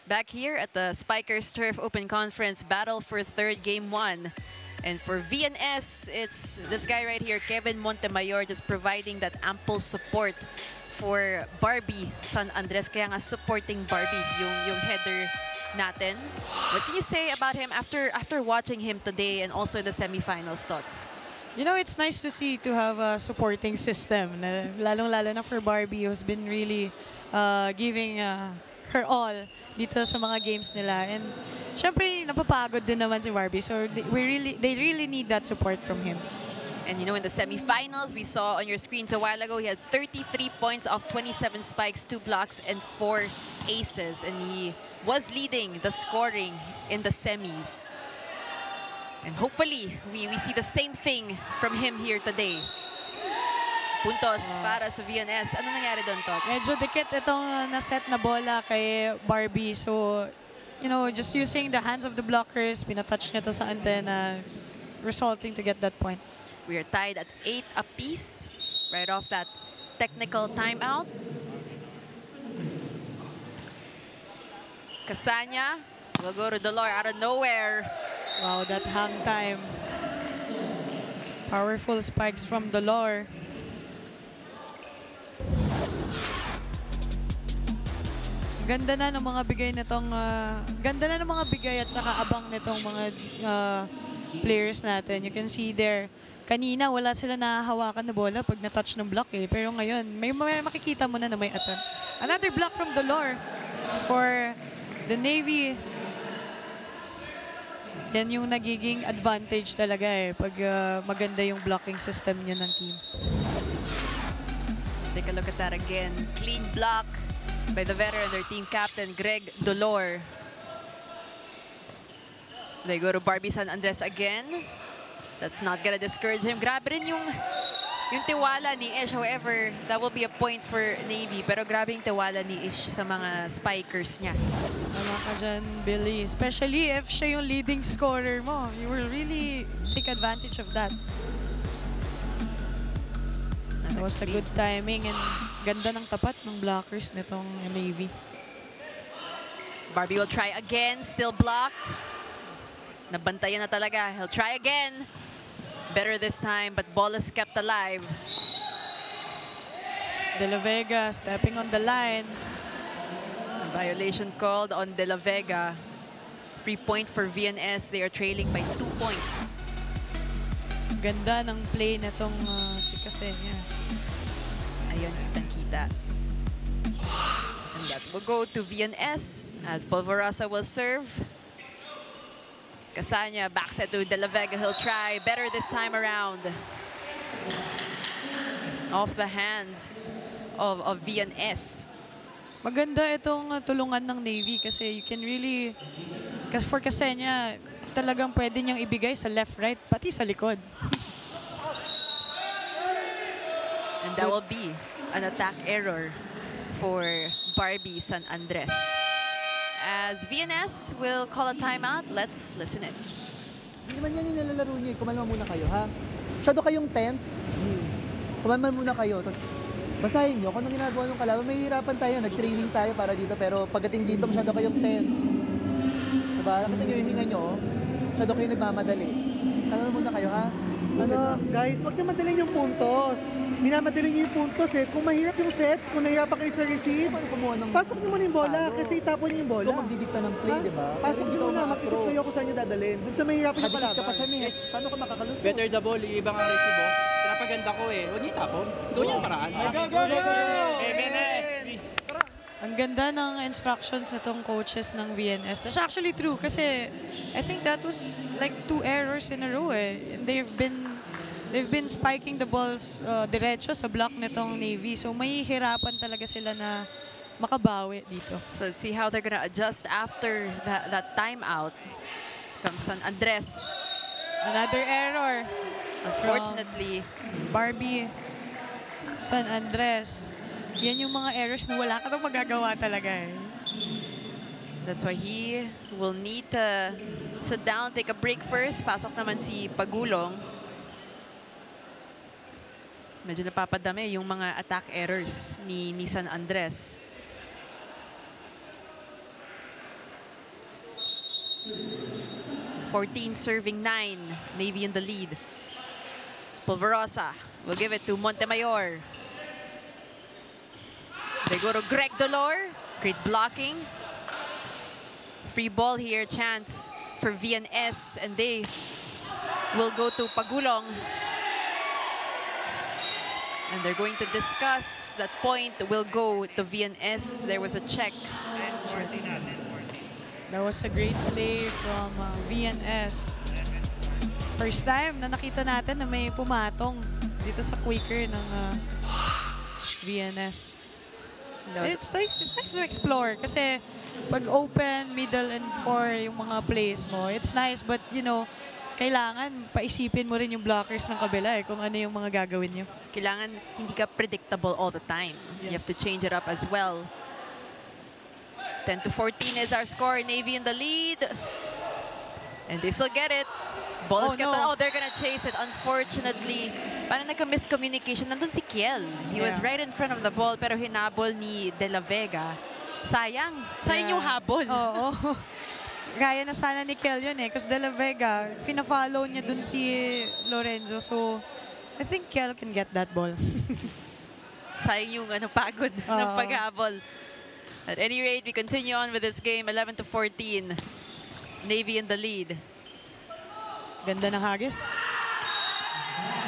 Speaker 2: Back here at the Spikers Turf Open Conference Battle for Third Game 1. And for VNS, it's this guy right here, Kevin Montemayor, just providing that ample support for Barbie San Andres. Kaya nga supporting Barbie yung header natin. What can you say about him after watching him today and also the semifinals, Tots?
Speaker 3: You know, it's nice to see to have a supporting system. Lalong-lalo na for Barbie, who's been really giving her all dito sa mga games nila. And syempre, napapagod din naman si Barbie. So they really need that support from him.
Speaker 2: And you know, in the semifinals, we saw on your screens a while ago, he had 33 points off 27 spikes, 2 blocks, and 4 aces. And he was leading the scoring in the semis. And hopefully, we see the same thing from him here today. Puntos para sa VNS. Ano nangyari doon, Tots?
Speaker 3: Medyo dikit itong na-set na bola kay Barbie. So, you know, just using the hands of the blockers, pinatouch niya to sa antena, resulting to get that point.
Speaker 2: We are tied at 8 apiece right off that technical timeout. Casanya will go to Dolor out of nowhere.
Speaker 3: Wow, that hang time. Powerful spikes from Dolor. Ganda na ng mga bigay nitong ganda na ng mga bigay at saka abang nitong mga players natin. You can see there, kanina wala sila nahahawakan na bola pag na-touch ng block eh. Pero ngayon, may makikita mo na may attempt. Another block from Dolor for the Navy. Yan yung nagiging advantage talaga eh pag maganda yung blocking system niya ng team.
Speaker 2: Let's take a look at that again. Clean block by the veteran, their team captain, Greg Dolor. They go to Barbie San Andres again. That's not gonna discourage him. Grabe rin yung tiwala ni Ish. However, that will be a point for Navy. Pero grabe yung tiwala ni Ish sa mga spikers niya.
Speaker 3: Tama ka dyan, Billy. Especially if siya yung leading scorer mo. You will really take advantage of that. That was a good timing and ganda ng tapat ng blockers nitong Navy.
Speaker 2: Barbie will try again. Still blocked. Nabantayan na talaga. He'll try again. Better this time, but ball is kept alive.
Speaker 3: De La Vega stepping on the line.
Speaker 2: A violation called on De La Vega. Free point for VNS. They are trailing by 2 points.
Speaker 3: Ganda ng play nitong si Casenya.
Speaker 2: Ayun, kitang-kita. And that will go to VNS as Polvorosa will serve. Casanya back set to De La Vega. He'll try better this time around. Off the hands of VNS.
Speaker 3: Maganda itong tulungan ng Navy kasi you can really, for Casenya, talagang pwede niyang ibigay sa left, right, pati sa likod.
Speaker 2: And that will be an attack error for Barbie San Andres. As VNS will call a timeout, let's listen in.
Speaker 5: Hindi naman yan yung nalalaro niyo. Kumalma muna kayo, ha? Masyado kayong tense. Kumalma muna kayo. Tapos basahin nyo kung anong ginagawa ng kalaban. May hirapan tayo. Nag-training tayo para dito. Pero pagdating dito, masyado kayong tense. Diba? Nakita nyo yung hinga nyo. Masyado kayong nagmamadali. Kumalma muna kayo, ha?
Speaker 6: Ano, guys, wag niyo madalin yung puntos. Minamadalin niyo yung puntos eh. Kung mahirap yung set, kung nahirapan kayo sa receive, pasok niyo muna yung bola kasi itapon niyo yung bola.
Speaker 5: Ikaw magdidikta ng play, di ba?
Speaker 6: Pasok niyo muna, mag-isip kayo kung saan niyo dadalhin. Doon sa mahirapan yung
Speaker 5: Nakadikit ka pa sa
Speaker 6: kalaban.
Speaker 5: miss. Paano ka makakalusot?
Speaker 9: Better the ball, ibang ang receive, oh. Pinapaganda ko eh. Huwag niyo itapon. Doon yung paraan.
Speaker 6: Go!
Speaker 9: VNS!
Speaker 3: Ang ganda ng instructions nitong coaches ng VNS. That's actually true kasi I think that was like 2 errors in a row eh. And they've been spiking the balls diretso sa block nitong Navy. So may hirapan talaga sila na makabawi dito.
Speaker 2: So let's see how they're gonna adjust after that timeout. Comes San Andres.
Speaker 3: Another error.
Speaker 2: Unfortunately,
Speaker 3: Barbie San Andres. Yan yung mga errors na wala ka nang magagawa talaga eh.
Speaker 2: that's why he will need to sit down, take a break first. Pasok naman si Pagulong. Medyo napapadami yung mga attack errors ni San Andres. (14 serving 9, Navy in the lead. Polvorosa will give it to Montemayor. They go to Greg Dolor. Great blocking. Free ball here, chance for VNS, and they will go to Pagulong. And they're going to discuss that point will go to VNS. There was a check.
Speaker 3: That was a great play from VNS. First time na nakita natin na may pumatong dito sa quicker ng VNS. It's nice to explore kasi pag open, middle, and 4 yung mga plays mo, it's nice, but you know, kailangan paisipin mo rin yung blockers ng kabila kung ano yung mga gagawin nyo.
Speaker 2: Kailangan hindi ka predictable all the time. You have to change it up as well. 10-14 is our score. Navy in the lead. And they still get it. Ball is kept on. Oh, they're gonna chase it. Unfortunately, parang nagka-miscommunication. Nandun si Kiel. He was right in front of the ball pero hinabol ni De La Vega. Sayang. Sayang yung habol.
Speaker 3: Oo. Kaya na sana ni Kiel yun kasi De La Vega, fina-follow niya dun si Lorenzo. So, I think Kiel can get that ball.
Speaker 2: Sayang yung pagod ng paghabol. At any rate, we continue on with this game. 11-14. Navy in the lead.
Speaker 3: Ganda ng hagis.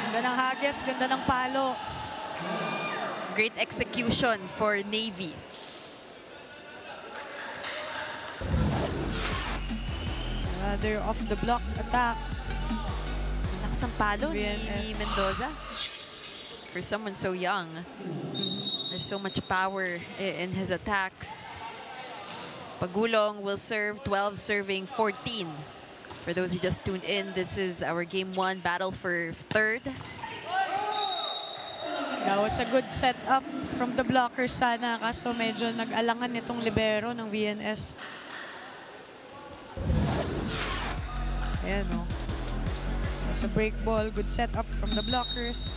Speaker 3: Ganda ng hagis, ganda ng palo.
Speaker 2: Great execution for Navy.
Speaker 3: Another off the block attack.
Speaker 2: Lakas ang palo ni Mendoza. For someone so young, there's so much power in his attacks. Pagulong will serve 12, serving 14. For those who just tuned in, this is our Game 1 battle for third.
Speaker 3: That was a good setup from the blockers sana, kaso medyo nag-alangan itong libero ng VNS. Ayan o. That's a break ball. Good setup from the blockers.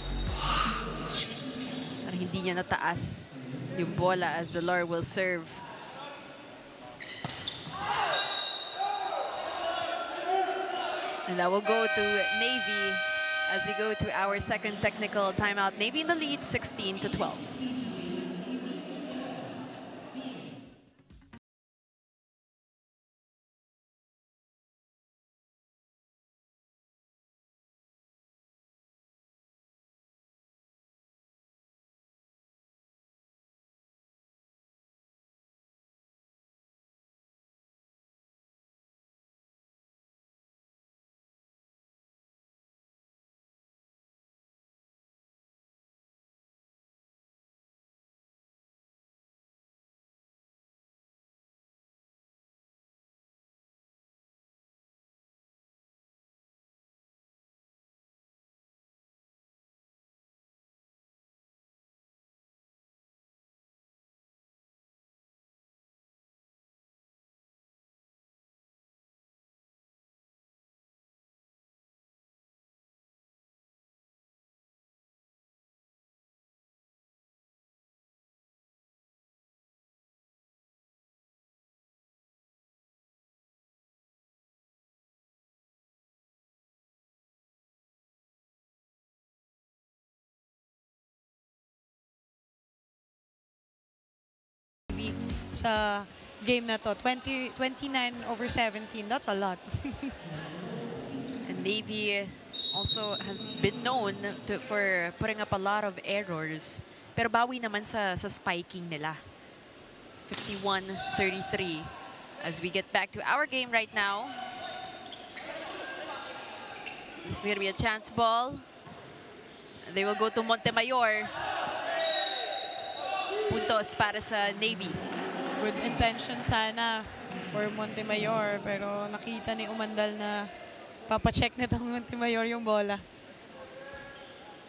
Speaker 2: Parang hindi niya nataas yung bola as Dolor will serve. And that will go to Navy as we go to our second technical timeout. Navy in the lead, 16-12.
Speaker 3: Sa game na to, 29-17. That's a lot.
Speaker 2: And Navy also has been known for putting up a lot of errors. Pero bawi naman sa spiking nila. 51-33. As we get back to our game right now. This is going to be a chance ball. They will go to Montemayor. Puntos para sa Navy.
Speaker 3: Good intention sana for Montemayor, pero nakita ni Umandal na papacheck na itong Montemayor yung bola.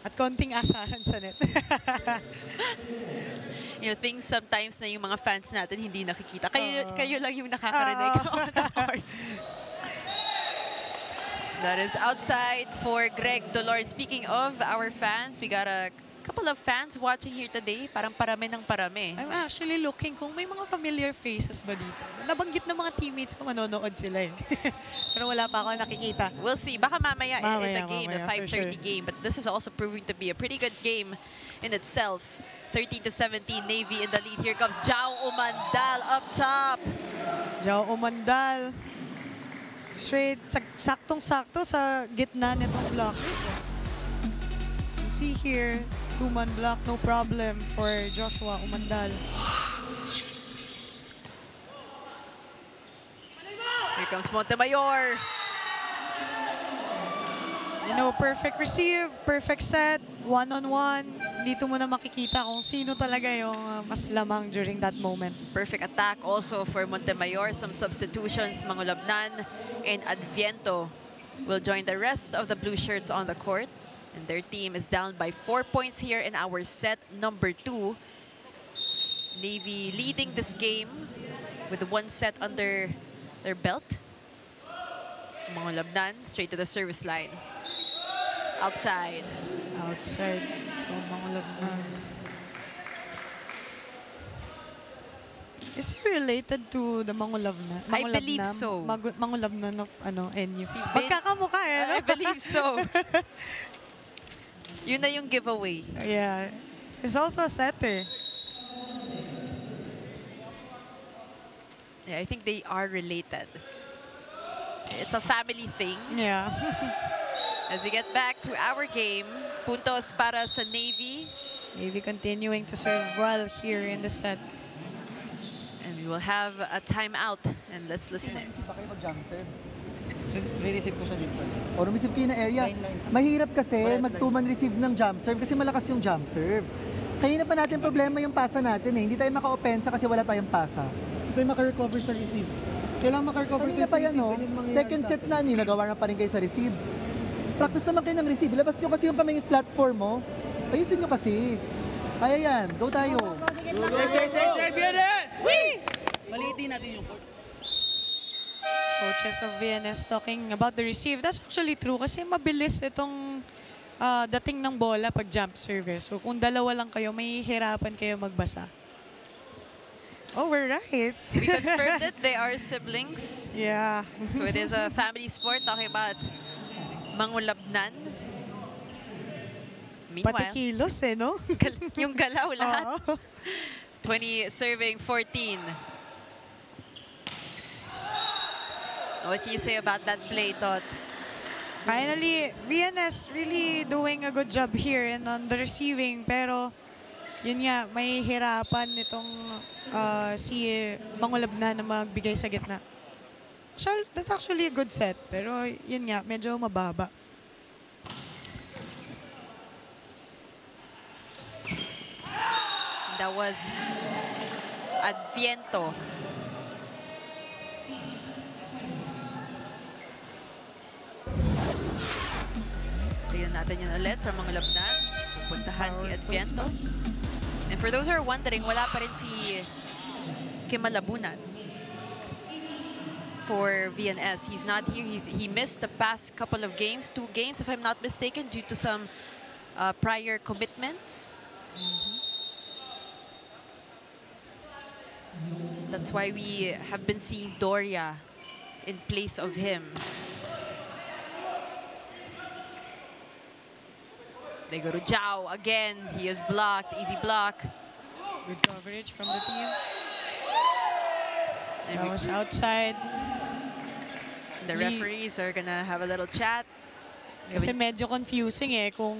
Speaker 3: At konting asahan sa net.
Speaker 2: You know, things sometimes na yung mga fans natin hindi nakikita. Kayo lang yung nakakarinig. That is outside for Greg Dolor. Speaking of our fans, we got a couple of fans watching here today. Parang parami ng parami.
Speaker 3: I'm actually looking kung may mga familiar faces ba dito. Nabanggit ng mga teammates ko, manonood sila eh. Pero wala pa ako nakikita.
Speaker 2: We'll see. Baka mamaya in the game, the 5:30
Speaker 3: sure.
Speaker 2: game. But this is also proving to be a pretty good game in itself. 13-17, Navy in the lead. Here comes Jao Umandal up top.
Speaker 3: Jao Umandal. Straight, saktong-sakto sa gitna nitong blockers. See here, two-man block, no problem for Joshua Umandal.
Speaker 2: Here comes Montemayor.
Speaker 3: You know, perfect receive, perfect set, one-on-one. Dito mo na makikita kung sino talaga yung mas lamang during that moment.
Speaker 2: Perfect attack also for Montemayor. Some substitutions, Mangulabnan and Adviento will join the rest of the blue shirts on the court. And their team is down by 4 points here in our set number 2. Navy leading this game with 1 set under their belt. Mangulabnan straight to the service line. Outside.
Speaker 3: Outside from Mangulabnan. Is he related to the Mangulabnan?
Speaker 2: I believe so.
Speaker 3: Mangulabnan of NU.
Speaker 2: Si Vince.
Speaker 3: Magkakamukha eh, no?
Speaker 2: I believe so. Yun na yung giveaway.
Speaker 3: Yeah. He's also a setter.
Speaker 2: Yeah, I think they are related. It's a family thing.
Speaker 3: Yeah.
Speaker 2: As we get back to our game, puntos para sa Navy.
Speaker 3: Navy continuing to serve well here in the set.
Speaker 2: And we will have a timeout. And let's listen in.
Speaker 5: Ba kayo mag-jump serve?
Speaker 9: Re-receive ko siya dito.
Speaker 5: O receive kayo na area. Mahirap kasi mag-2-man receive ng jump serve kasi malakas yung jump serve. Kaya na pa natin problema yung pasa natin eh. Hindi tayo maka-opensa kasi wala tayong pasa.
Speaker 6: Hindi tayo maka-recover sa receive. Kailangan maka-recover
Speaker 5: Kanina
Speaker 6: kayo
Speaker 5: pa
Speaker 6: sa
Speaker 5: yan,
Speaker 6: receive.
Speaker 5: no?
Speaker 6: Ganyan mangyayari
Speaker 5: Second
Speaker 6: sa
Speaker 5: set
Speaker 6: atin.
Speaker 5: na, nilagawa na pa rin kayo sa receive. Practice naman kayo ng receive. Labas nyo kasi yung kamay yung platform mo. Ayusin nyo kasi. Kaya yan. Go tayo.
Speaker 9: Maliitin natin yung court.
Speaker 3: Coaches of VNS talking about the receive. That's actually true kasi mabilis itong dating ng bola pag jump service. So kung dalawa lang kayo, may hirapan kayo magbasa. Oh, we're right.
Speaker 2: We confirmed it. They are siblings.
Speaker 3: Yeah.
Speaker 2: So it is a family sport. Talking about Mangulabnan.
Speaker 3: Pati
Speaker 2: Meanwhile,
Speaker 3: kilos eh, no?
Speaker 2: yung galaw lahat.
Speaker 3: Oo.
Speaker 2: 20 serving 14. What can you say about that play, Tots?
Speaker 3: Finally, VNS really doing a good job here and on the receiving. Pero, yun nga, may hirapan itong si Mangulabnan na magbigay sa gitna. So, that's actually a good set. Pero, yun nga, medyo mababa.
Speaker 2: That was Adviento. Tignan natin yun ulit from Mangulabnan. Pupuntahan si Adviento. And for those who are wondering, wala pa rin si Kimalabunan for VNS. He's not here. He missed the past couple of games, 2 games if I'm not mistaken, due to some prior commitments. That's why we have been seeing Doria in place of him. They go to Zhao again. He is blocked. Easy block.
Speaker 3: Good coverage from the team.
Speaker 2: And
Speaker 3: That was outside.
Speaker 2: the referees are gonna have a little chat.
Speaker 3: Kasi medyo confusing eh kung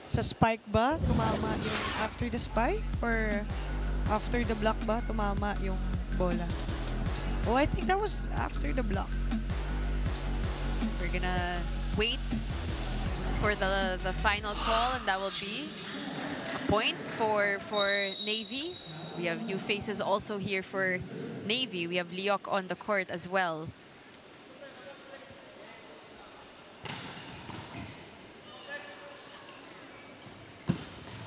Speaker 3: sa spike ba tumama yung after the spike or after the block ba tumama yung bola. Oh, I think that was after the block.
Speaker 2: We're gonna wait for the final call, and that will be a point for Navy. We have new faces also here for Navy. We have Liok on the court as well.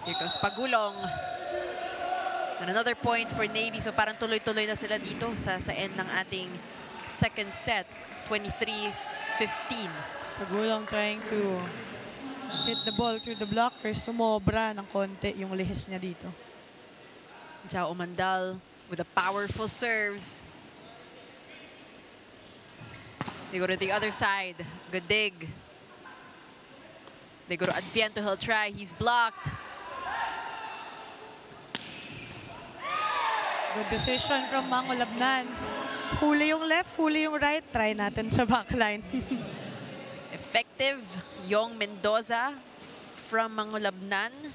Speaker 2: Here comes Pagulong. And another point for Navy. So parang tuloy-tuloy na sila dito sa end ng ating second set. 23-15.
Speaker 3: Pagulong trying to hit the ball through the blockers. Sumobra ng konti yung lihis niya dito.
Speaker 2: Zhao Mandal with a powerful serves. They go to the other side. Good dig. They go to Adviento. He'll try. He's blocked.
Speaker 3: Good decision from Mangulabnan. Huli yung left, huli yung right. Try natin sa backline.
Speaker 2: Effective. Yong Mendoza from Mangulabnan.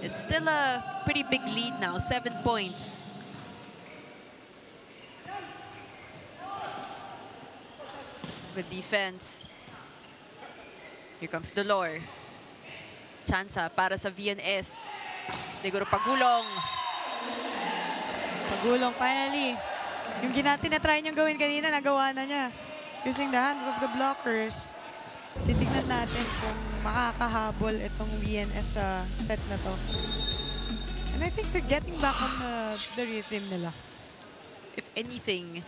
Speaker 2: It's still a pretty big lead now, 7 points. Good defense. Here comes Dolor. Chansa para sa VNS. They go to Pagulong.
Speaker 3: Pagulong, finally. Yung tinatry niyang gawin kanina, nagawa na niya. Using the hands of the blockers. Titignan natin kung makakahabol itong VNS sa set na to. And I think they're getting back on the rhythm nila.
Speaker 2: If anything,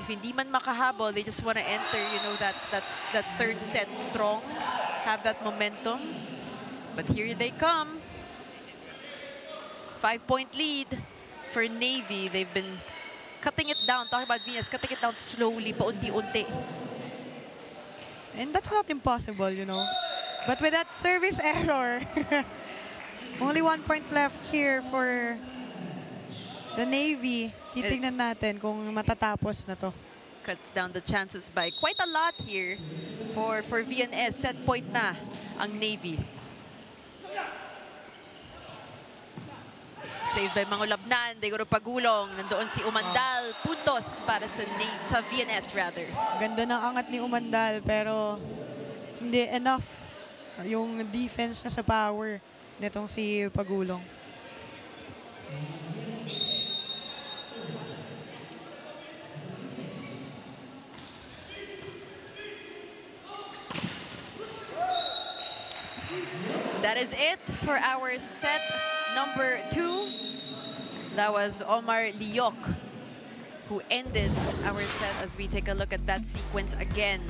Speaker 2: if hindi man makahabol, they just want to enter, you know, that third set strong, have that momentum. But here they come. 5-point lead for Navy. They've been cutting it down. Talking about Venus, cutting it down slowly, paunti-unti.
Speaker 3: And that's not impossible, you know. But with that service error, only 1 point left here for the Navy. Titignan natin kung matatapos na to.
Speaker 2: Cuts down the chances by quite a lot here for VNS. Set point na ang Navy. Saved by Mangulabnan, Degoro Pagulong. Nandoon si Umandal. Puntos para sa VNS rather.
Speaker 3: Ganda ng angat ni Umandal pero hindi enough yung defense na sa power nitong si Pagulong.
Speaker 2: That is it for our set number 2. That was Omar Liok who ended our set as we take a look at that sequence again.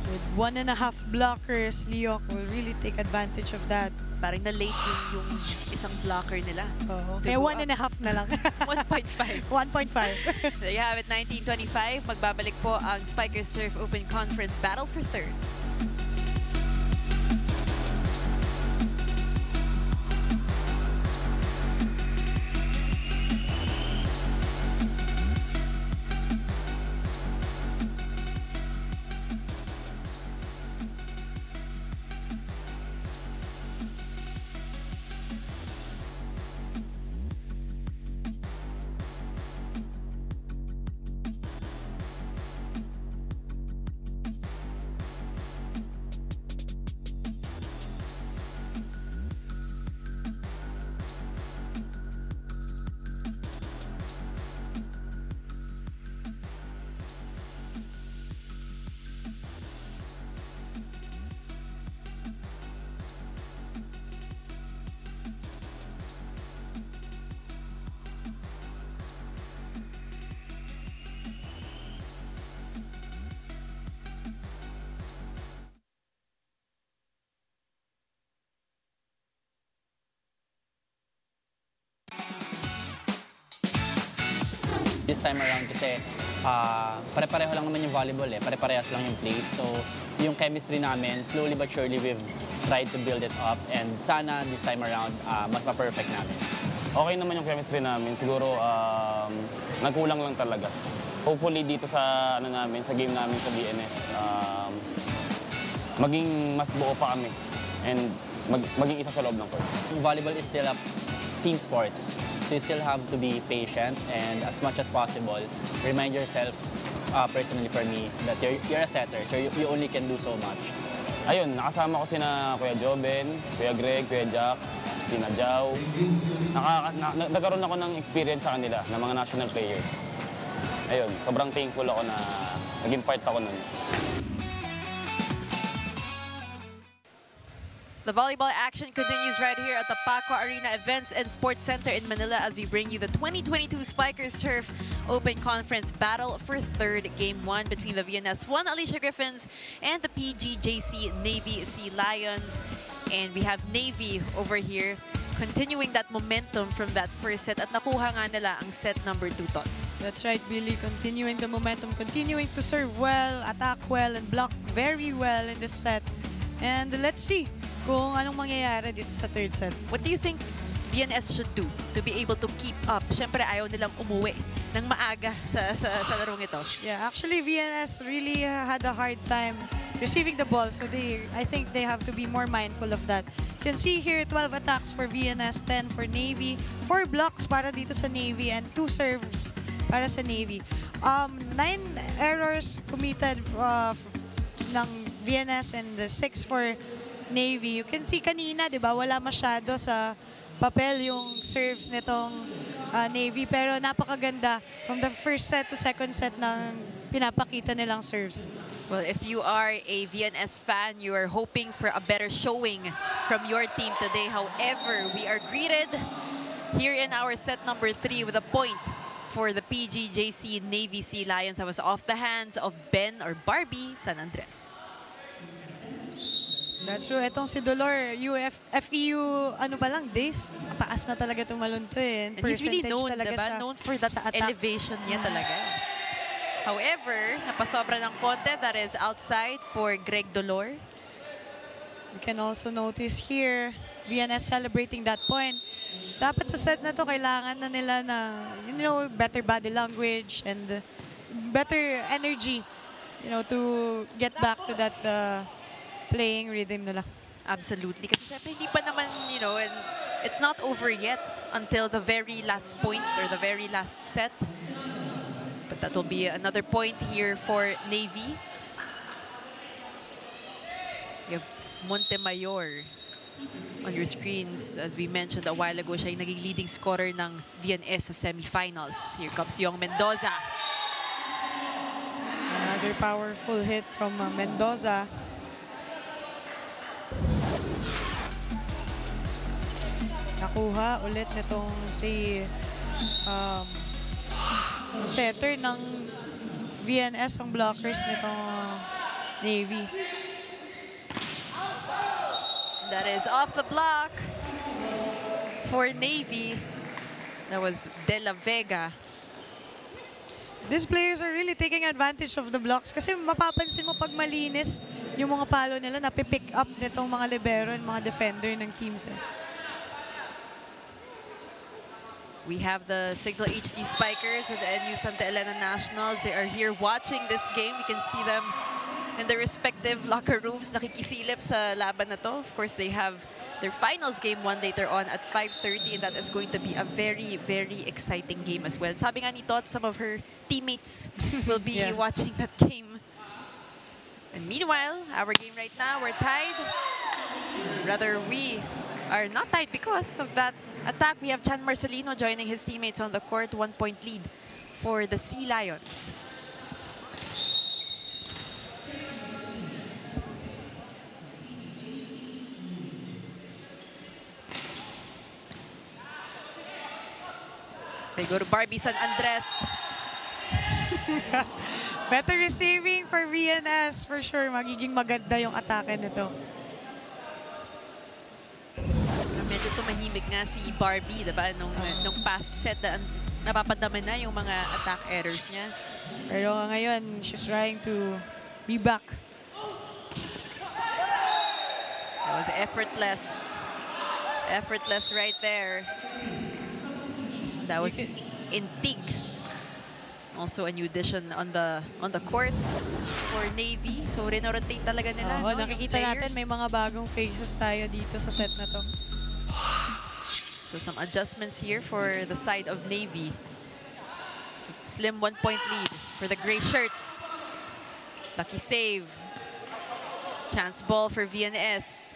Speaker 3: With 1.5 blockers, Liok will really take advantage of that.
Speaker 2: Parang na-late yung isang blocker nila.
Speaker 3: Kaya 1.5 na lang.
Speaker 2: 1.5.
Speaker 3: 1.5.
Speaker 2: There you have it, 1925. Magbabalik po ang Spikers Surf Open Conference Battle for Third.
Speaker 9: This time around kasi pare-pareho lang naman yung volleyball eh. Pare-parehas lang yung plays. So yung chemistry namin, slowly but surely we've tried to build it up. And sana this time around, mas ma-perfect namin.
Speaker 8: Okay naman yung chemistry namin. Siguro nagkulang lang talaga. Hopefully dito sa sa game namin sa BNS, maging mas buo pa kami. And maging isa sa loob ng court.
Speaker 9: Volleyball is still a team sports. So you still have to be patient and as much as possible, remind yourself, personally for me, that you're a setter, so you only can do so much.
Speaker 8: Ayun, nakasama ko sina Kuya Joben, Kuya Greg, Kuya Jack, sina Jao. Nagkaroon ako ng experience sa kanila, ng mga national players. Ayun, sobrang thankful ako na naging part ako nun.
Speaker 2: The volleyball action continues right here at the Paco Arena Events and Sports Center in Manila as we bring you the 2022 Spikers Turf Open Conference Battle for Third, Game 1 between the VNS1 Alicia Griffins and the PGJC Navy Sea Lions. And we have Navy over here continuing that momentum from that first set at nakuha nga nila ang set number 2, Tots.
Speaker 3: That's right, Billy. Continuing the momentum, continuing to serve well, attack well, and block very well in this set. And let's see kung anong mangyayari dito sa third set.
Speaker 2: What do you think VNS should do to be able to keep up? Siyempre, ayaw nilang umuwi ng maaga sa larong ito.
Speaker 3: Yeah, actually, VNS really had a hard time receiving the ball. So I think they have to be more mindful of that. You can see here, 12 attacks for VNS, 10 for Navy, 4 blocks para dito sa Navy, and 2 serves para sa Navy. 9 errors committed ng VNS and 6 for Navy. You can see kanina, di ba, wala masyado sa papel yung serves nitong Navy. Pero napakaganda from the first set to second set ng pinapakita nilang serves.
Speaker 2: Well, if you are a VNS fan, you are hoping for a better showing from your team today. However, we are greeted here in our set number 3 with a point for the PGJC Navy Sea Lions that was off the hands of Ben or Barbie San Andres.
Speaker 3: That's true. Etong si Dolor, FEU, ano pa lang, days, paas na talaga tumalon to eh.
Speaker 2: And he's really
Speaker 3: Percentage
Speaker 2: known,
Speaker 3: talaga
Speaker 2: diba?
Speaker 3: siya
Speaker 2: Known for that
Speaker 3: sa attack.
Speaker 2: elevation niya talaga. However, napasobra ng konti. That is outside for Greg Dolor.
Speaker 3: You can also notice here, VNS celebrating that point. Dapat sa set na to, kailangan na nila ng, better body language and better energy, to get back to that playing rhythm nila.
Speaker 2: Absolutely. Kasi syempre hindi pa naman, and it's not over yet until the very last point or the very last set. But that will be another point here for Navy. You have Montemayor on your screens. As we mentioned a while ago, siya yung naging leading scorer ng VNS sa semifinals. Here comes Young Mendoza.
Speaker 3: Another powerful hit from Mendoza. Nakuha ulit nitong si setter ng VNS ang blockers nitong Navy.
Speaker 2: That is off the block for Navy. That was De La Vega.
Speaker 3: These players are really taking advantage of the blocks kasi mapapansin mo pag malinis yung mga palo nila, napipick up nitong mga libero and mga defender ng teams.
Speaker 2: We have the Signal HD Spikers of the NU Santa Elena Nationals. They are here watching this game. You can see them in their respective locker rooms, nakikisilip sa laban na to. Of course, they have their finals game 1 later on at 5:30, and that is going to be a very, very exciting game as well. Sabi nga ni Tot, some of her teammates will be watching that game. And meanwhile, our game right now, we're tied. Rather, we are not tied because of that attack. We have Chan Marcelino joining his teammates on the court. 1-point lead for the Sea Lions. They go to Barbie San Andres.
Speaker 3: Better receiving for VNS for sure. Magiging maganda yung atake nito.
Speaker 2: Medyo tumahimik nga si Barbie, diba? Nung past set, napapadama na yung mga attack errors niya.
Speaker 3: Pero ngayon, she's trying to be back.
Speaker 2: That was effortless. Effortless right there. That was Intig. Also a new addition on the court for Navy. So rino-rotate talaga nila.
Speaker 3: Oo, nakikita natin may mga bagong faces tayo dito sa set na to.
Speaker 2: So some adjustments here for the side of Navy. Slim 1-point lead for the gray shirts. Lucky save. Chance ball for VNS.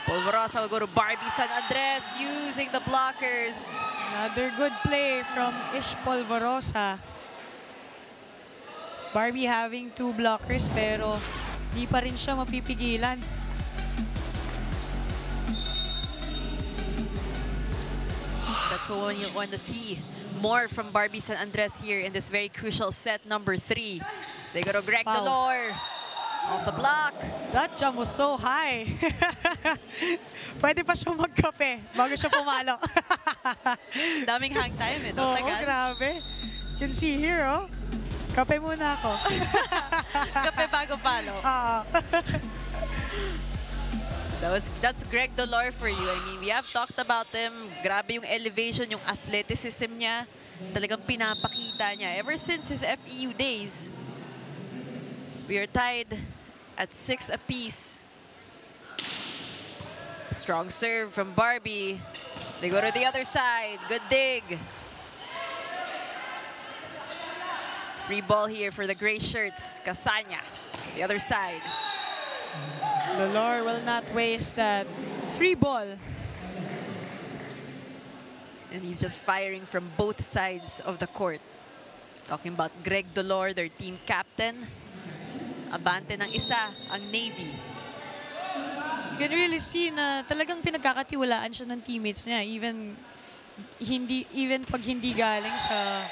Speaker 2: Polvorosa will go to Barbie San Andres using the blockers.
Speaker 3: Another good play from Ish Polvorosa. Barbie having 2 blockers pero di pa rin siya mapipigilan.
Speaker 2: That's what you want to see. More from Barbie San Andres here in this very crucial set number 3. They go to Greg Dolor. Off the block.
Speaker 3: That jump was so high. Pwede pa siya magkape bago siya pumalo.
Speaker 2: Daming hang time eh.
Speaker 3: Oo, grabe. You can see here, oh. Kape muna ako.
Speaker 2: Kape bago palo. That's Greg Dolor for you. I mean, we have talked about him. Grabe yung elevation, yung athleticism niya. Talagang pinapakita niya. Ever since his FEU days, we are tied at 6 apiece. Strong serve from Barbie. They go to the other side. Good dig. Free ball here for the gray shirts. Casanya, the other side.
Speaker 3: Dolor will not waste that free ball.
Speaker 2: And he's just firing from both sides of the court. Talking about Greg Dolor, their team captain. Abante ng isa, ang Navy.
Speaker 3: You can really see na talagang pinagkakatiwalaan siya ng teammates niya. Even pag hindi galing sa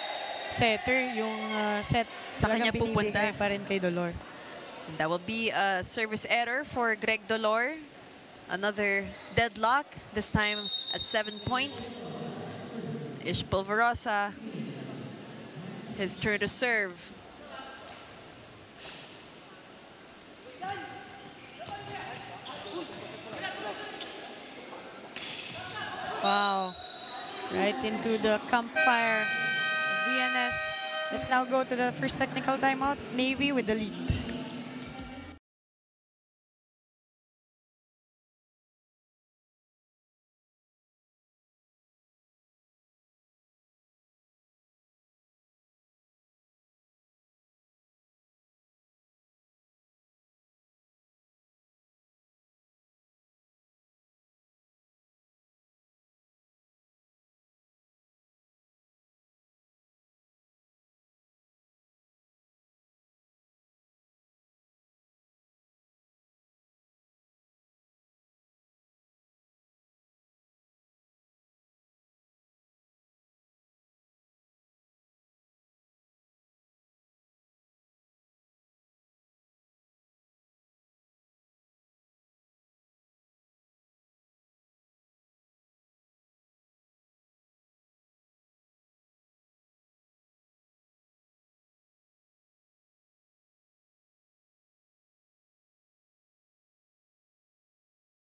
Speaker 3: setter, yung set
Speaker 2: Sa kanya pupunta.
Speaker 3: pinibigay pa rin kay Dolor.
Speaker 2: And that will be a service error for Greg Dolor. Another deadlock, this time at 7 points. Ish Polvorosa, his turn to serve.
Speaker 3: Wow. Right into the campfire. VNS. Let's now go to the first technical timeout. Navy with the lead.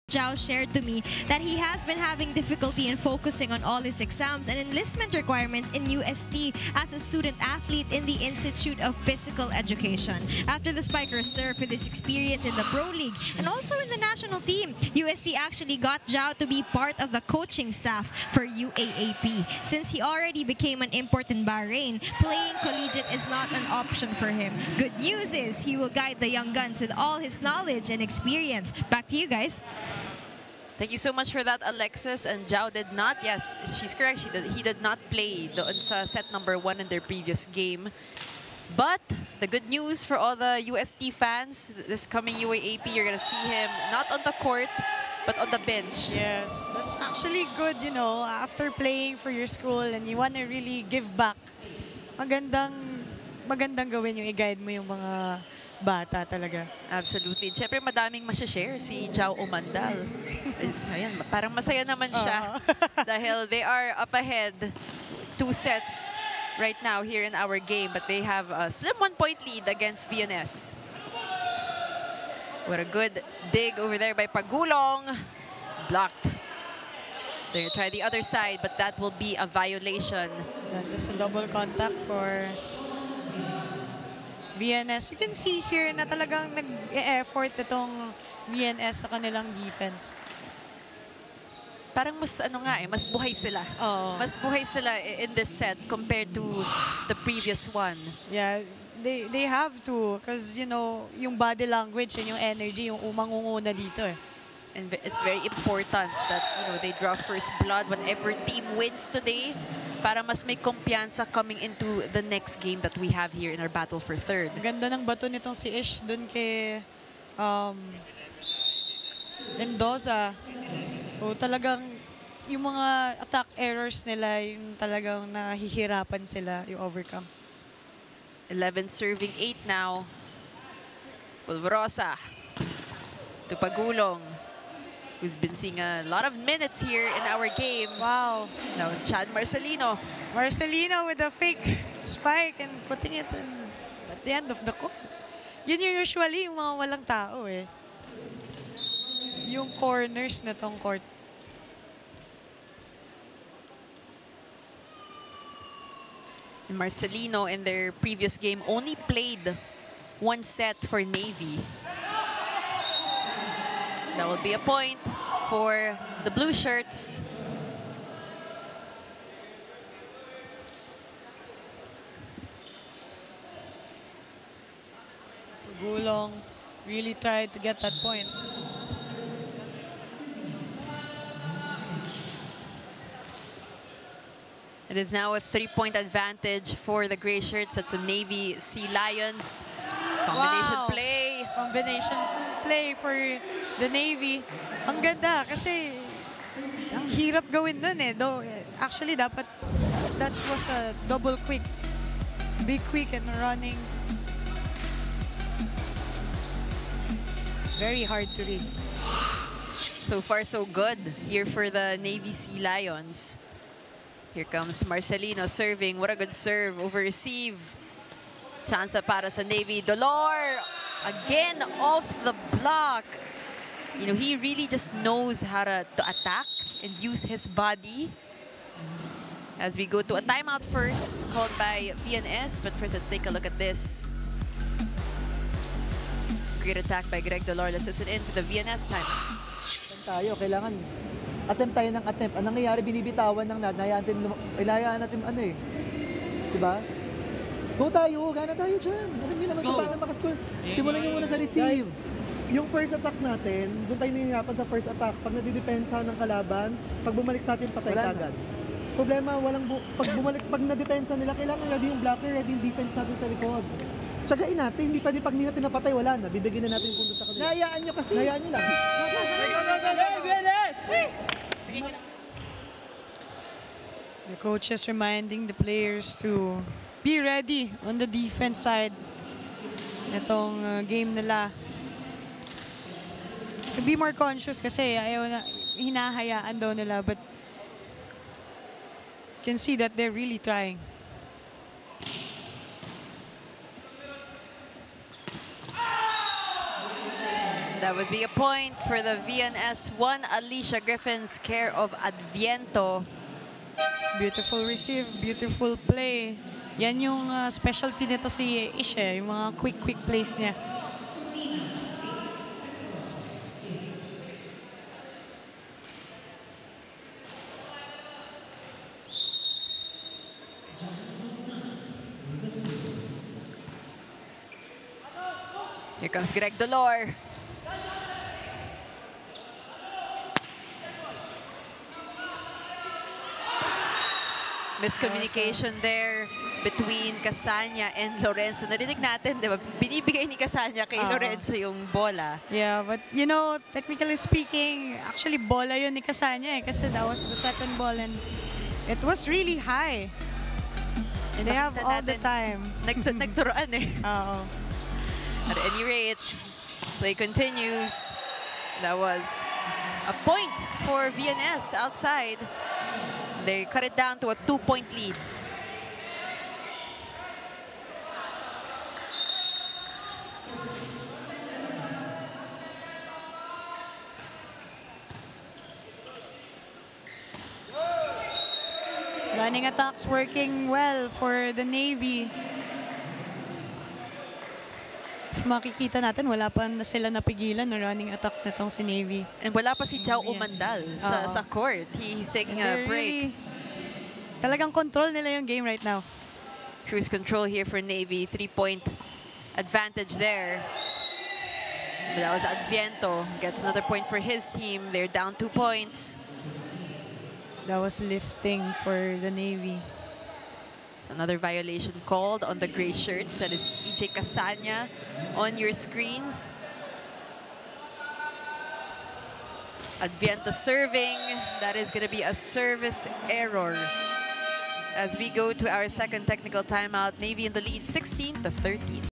Speaker 4: Zhao shared to me that he has been having difficulty in focusing on all his exams and enlistment requirements in UST as a student athlete in the Institute of Physical Education. After the Spikers served with his experience in the Pro League and also in the national team, UST actually got Zhao to be part of the coaching staff for UAAP. Since he already became an import in Bahrain, playing collegiate is not an option for him. Good news is he will guide the young guns with all his knowledge and experience. Back to you guys.
Speaker 2: Thank you so much for that, Alexis. And Zhao did not, yes, she's correct. He did not play doon sa set number 1 in their previous game. But the good news for all the UST fans, this coming UAAP, you're going to see him not on the court, but on the bench.
Speaker 3: Yes, that's actually good, you know, after playing for your school and you want to really give back. Magandang gawin yung i-guide mo yung mga bata talaga.
Speaker 2: Absolutely. Siyempre, madaming masya-share si Zhao Umandal. Ayan, parang masaya naman siya. Dahil they are up ahead 2 sets right now here in our game. But they have a slim 1-point lead against VNS. What a good dig over there by Pagulong. Blocked. They're going to try the other side, but that will be a violation.
Speaker 3: Just a double contact for VNS. You can see here na talagang nag-e-effort itong VNS sa kanilang defense.
Speaker 2: Parang mas mas buhay sila. Mas buhay sila in this set compared to the previous one.
Speaker 3: Yeah, they have to because you know, yung body language and yung energy yung mangunguna dito eh.
Speaker 2: And it's very important that they draw first blood whenever team wins today, para mas may kumpiyansa coming into the next game that we have here in our battle for third.
Speaker 3: Ganda ng bato nitong si Ish dun kay Mendoza. So talagang yung mga attack errors nila, yung talagang nahihirapan sila yung overcome.
Speaker 2: 11 serving 8 now. Polvorosa to Pagulong, who's been seeing a lot of minutes here in our game.
Speaker 3: Wow.
Speaker 2: That was Chad Marcelino.
Speaker 3: Marcelino with a fake spike and putting it at the end of the court. Yun yung usually yung mga walang tao eh. Yung corners na tong court.
Speaker 2: Marcelino in their previous game only played 1 set for Navy. That will be a point for the blue shirts.
Speaker 3: Gulong really tried to get that point.
Speaker 2: It is now a 3-point advantage for the Gray Shirts. That's the Navy Sea Lions. Combination
Speaker 3: Wow.
Speaker 2: play.
Speaker 3: Combination play for the Navy. Ang ganda kasi ang hirap gawin nun eh. Though, actually, dapat that was a double quick. Big quick and running. Very hard to read.
Speaker 2: So far, so good here for the Navy Sea Lions. Here comes Marcelino serving. What a good serve over receive. Chance para sa Navy. Dolor again off the block. You know, he really just knows how to attack and use his body. As we go to a timeout first, called by VNS. But first, let's take a look at this. Great attack by Greg Dolor. Let's listen in to the VNS timeout.
Speaker 5: Tayo, kailangan attempt tayo ng attempt. Ang nangyayari, binibitawan ng hayaan natin ano eh. Diba? Go tayo, gana tayo dyan. Alam niyo naman kung paano makascore. Simulan niyo muna sa receive.
Speaker 6: Guys, yung first attack natin, doon tayo nahihirapan sa first attack. Pag nadidepensa ng kalaban, pag bumalik sa atin, patay
Speaker 5: Wala na.
Speaker 6: kagad. Problema, pag nadepensa nila, kailangan ready yung blocker, ready yung defense natin sa likod. Tsagain natin, hindi pwede pag hindi natin napatay, wala na. Bibigyan na natin yung punto sa kanila.
Speaker 5: Nahayaan nyo kasi.
Speaker 6: Nahayaan nyo lang.
Speaker 3: The coach is reminding the players to be ready on the defense side. Itong game nila. To be more conscious kasi ayaw na, hinahayaan daw nila, but you can see that they're really trying.
Speaker 2: That would be a point for the VNS1 Alicia Griffins, care of Adviento.
Speaker 3: Beautiful receive, beautiful play. Yan yung specialty nito si Ishe, yung mga quick plays niya.
Speaker 2: Here comes Greg Dolor. Miscommunication there between Casanya and Lorenzo. Narinig natin, di ba? Binibigay ni Casanya kay Lorenzo yung bola.
Speaker 3: Yeah, but you know, technically speaking, actually bola yun ni Casanya eh, kasi that was the second ball and it was really high.
Speaker 2: And
Speaker 3: They have
Speaker 2: nakita
Speaker 3: all the
Speaker 2: natin,
Speaker 3: time.
Speaker 2: Nagturoan eh.
Speaker 3: Oo.
Speaker 2: At any rate, play continues. That was a point for VNS outside. They cut it down to a 2-point lead.
Speaker 3: Running attacks working well for the Navy. If makikita natin, wala pa na sila napigilan ng running attacks nitong si Navy.
Speaker 2: And wala pa si Jao Umandal sa court. He's taking a break.
Speaker 3: Talagang control nila yung game right now.
Speaker 2: Cruise control here for Navy. 3-point advantage there. But that was Adviento. Gets another point for his team. They're down 2 points.
Speaker 3: That was lifting for the Navy.
Speaker 2: Another violation called on the gray shirts. That is EJ Casanya on your screens. Adviento serving. That is going to be a service error. As we go to our second technical timeout, Navy in the lead 16-13.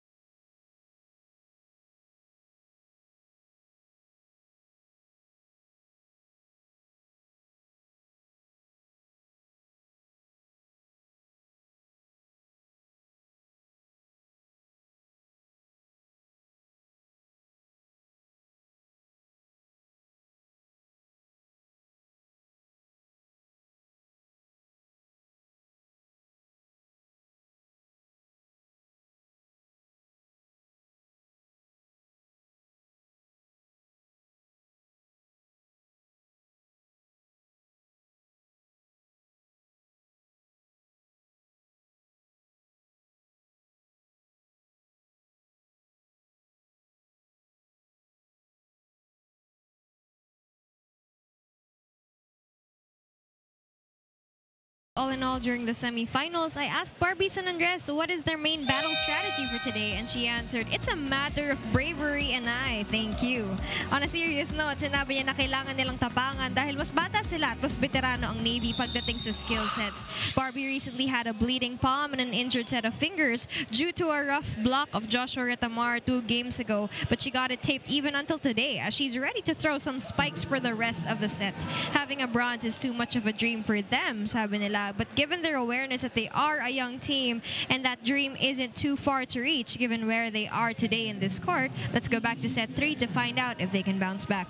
Speaker 4: All in all, during the semifinals, I asked Barbie San Andres what is their main battle strategy for today, and she answered, "It's a matter of bravery and thank you." On a serious note, sinabi niya na kailangan nilang tapangan dahil mas bata sila at mas veterano ang Navy pagdating sa skill sets. Barbie recently had a bleeding palm and an injured set of fingers due to a rough block of Joshua Retamar 2 games ago, but she got it taped even until today as she's ready to throw some spikes for the rest of the set. Having a bronze is too much of a dream for them, sabi nila. But given their awareness that they are a young team and that dream isn't too far to reach given where they are today in this court, let's go back to set 3 to find out if they can bounce back.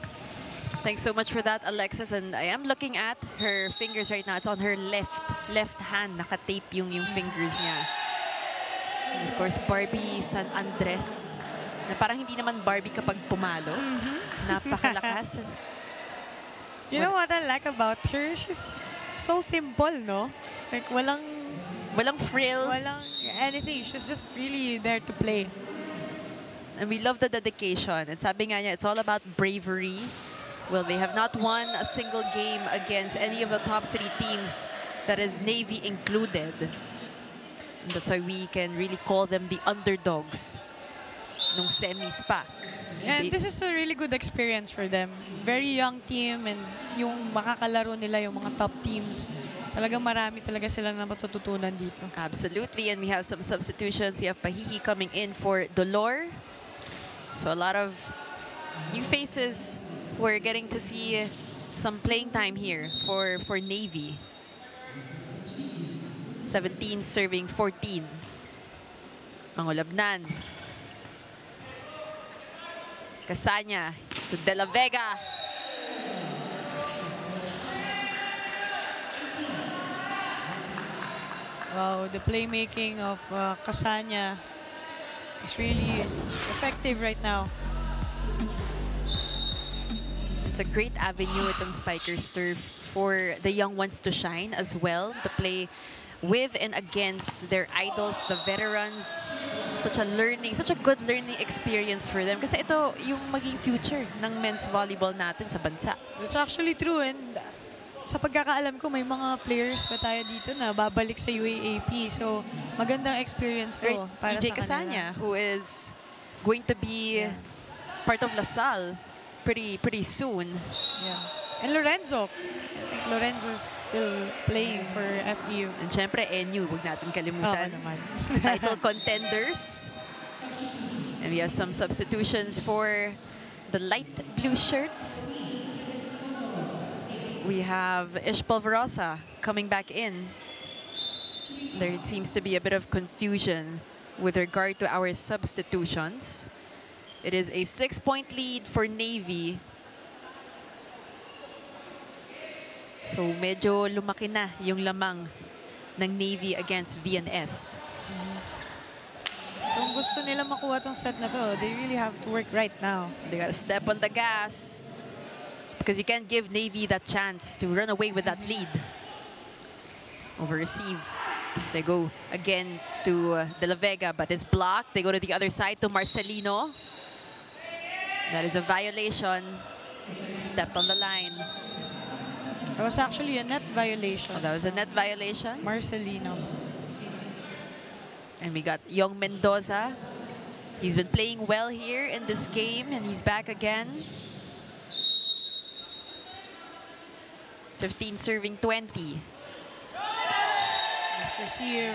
Speaker 2: Thanks so much for that, Alexis. And I am looking at her fingers right now. It's on her left hand. Naka-tape yung fingers niya. And of course, Barbie San Andres. Na parang hindi naman Barbie kapag pumalo. Napakalakas.
Speaker 3: You know what I like about her? She's so simple, no? Like, walang
Speaker 2: frills.
Speaker 3: Walang anything. She's just really there to play.
Speaker 2: And we love the dedication. And sabi nga niya, it's all about bravery. Well, they have not won a single game against any of the top 3 teams, that is Navy included. And that's why we can really call them the underdogs nung semis pa.
Speaker 3: And this is a really good experience for them. Very young team, and yung makakalaro nila yung mga top teams. Talagang marami talaga sila na matututunan dito.
Speaker 2: Absolutely, and we have some substitutions. We have Pahihi coming in for Dolor. So a lot of new faces. We're getting to see some playing time here for Navy. 17 serving 14. Mangulabnan. Casanya to De La Vega.
Speaker 3: Wow, the playmaking of Casanya is really effective right now.
Speaker 2: It's a great avenue itong Spikers Turf for the young ones to shine as well, to play with and against their idols, the veterans. Such a good learning experience for them. Kasi ito yung maging future ng men's volleyball natin sa bansa.
Speaker 3: That's actually true, and sa pagkakaalam ko, may mga players pa tayo dito na babalik sa UAAP. So, magandang experience to para
Speaker 2: EJ
Speaker 3: sa
Speaker 2: Casanya,
Speaker 3: kanila.
Speaker 2: who is going to be part of LaSalle pretty soon.
Speaker 3: Yeah. And Lorenzo. I think Lorenzo is still playing for FEU.
Speaker 2: And syempre, NU, huwag natin kalimutan.
Speaker 3: Oo naman.
Speaker 2: Title contenders. And we have some substitutions for the light blue shirts. We have Ish Polverosa coming back in. There seems to be a bit of confusion with regard to our substitutions. It is a 6-point lead for Navy. So medyo lumaki na yung lamang ng Navy against VNS.
Speaker 3: Kung gusto nila makuha tong set na to, they really have to work right now.
Speaker 2: They gotta step on the gas because you can't give Navy that chance to run away with that lead. Over receive. They go again to De La Vega, but it's blocked. They go to the other side to Marcelino. That is a violation. Stepped on the line.
Speaker 3: That was actually a net violation.
Speaker 2: Oh, that was a net violation.
Speaker 3: Marcelino.
Speaker 2: And we got Young Mendoza. He's been playing well here in this game, and he's back again. 15 serving 20.
Speaker 3: Nice receive.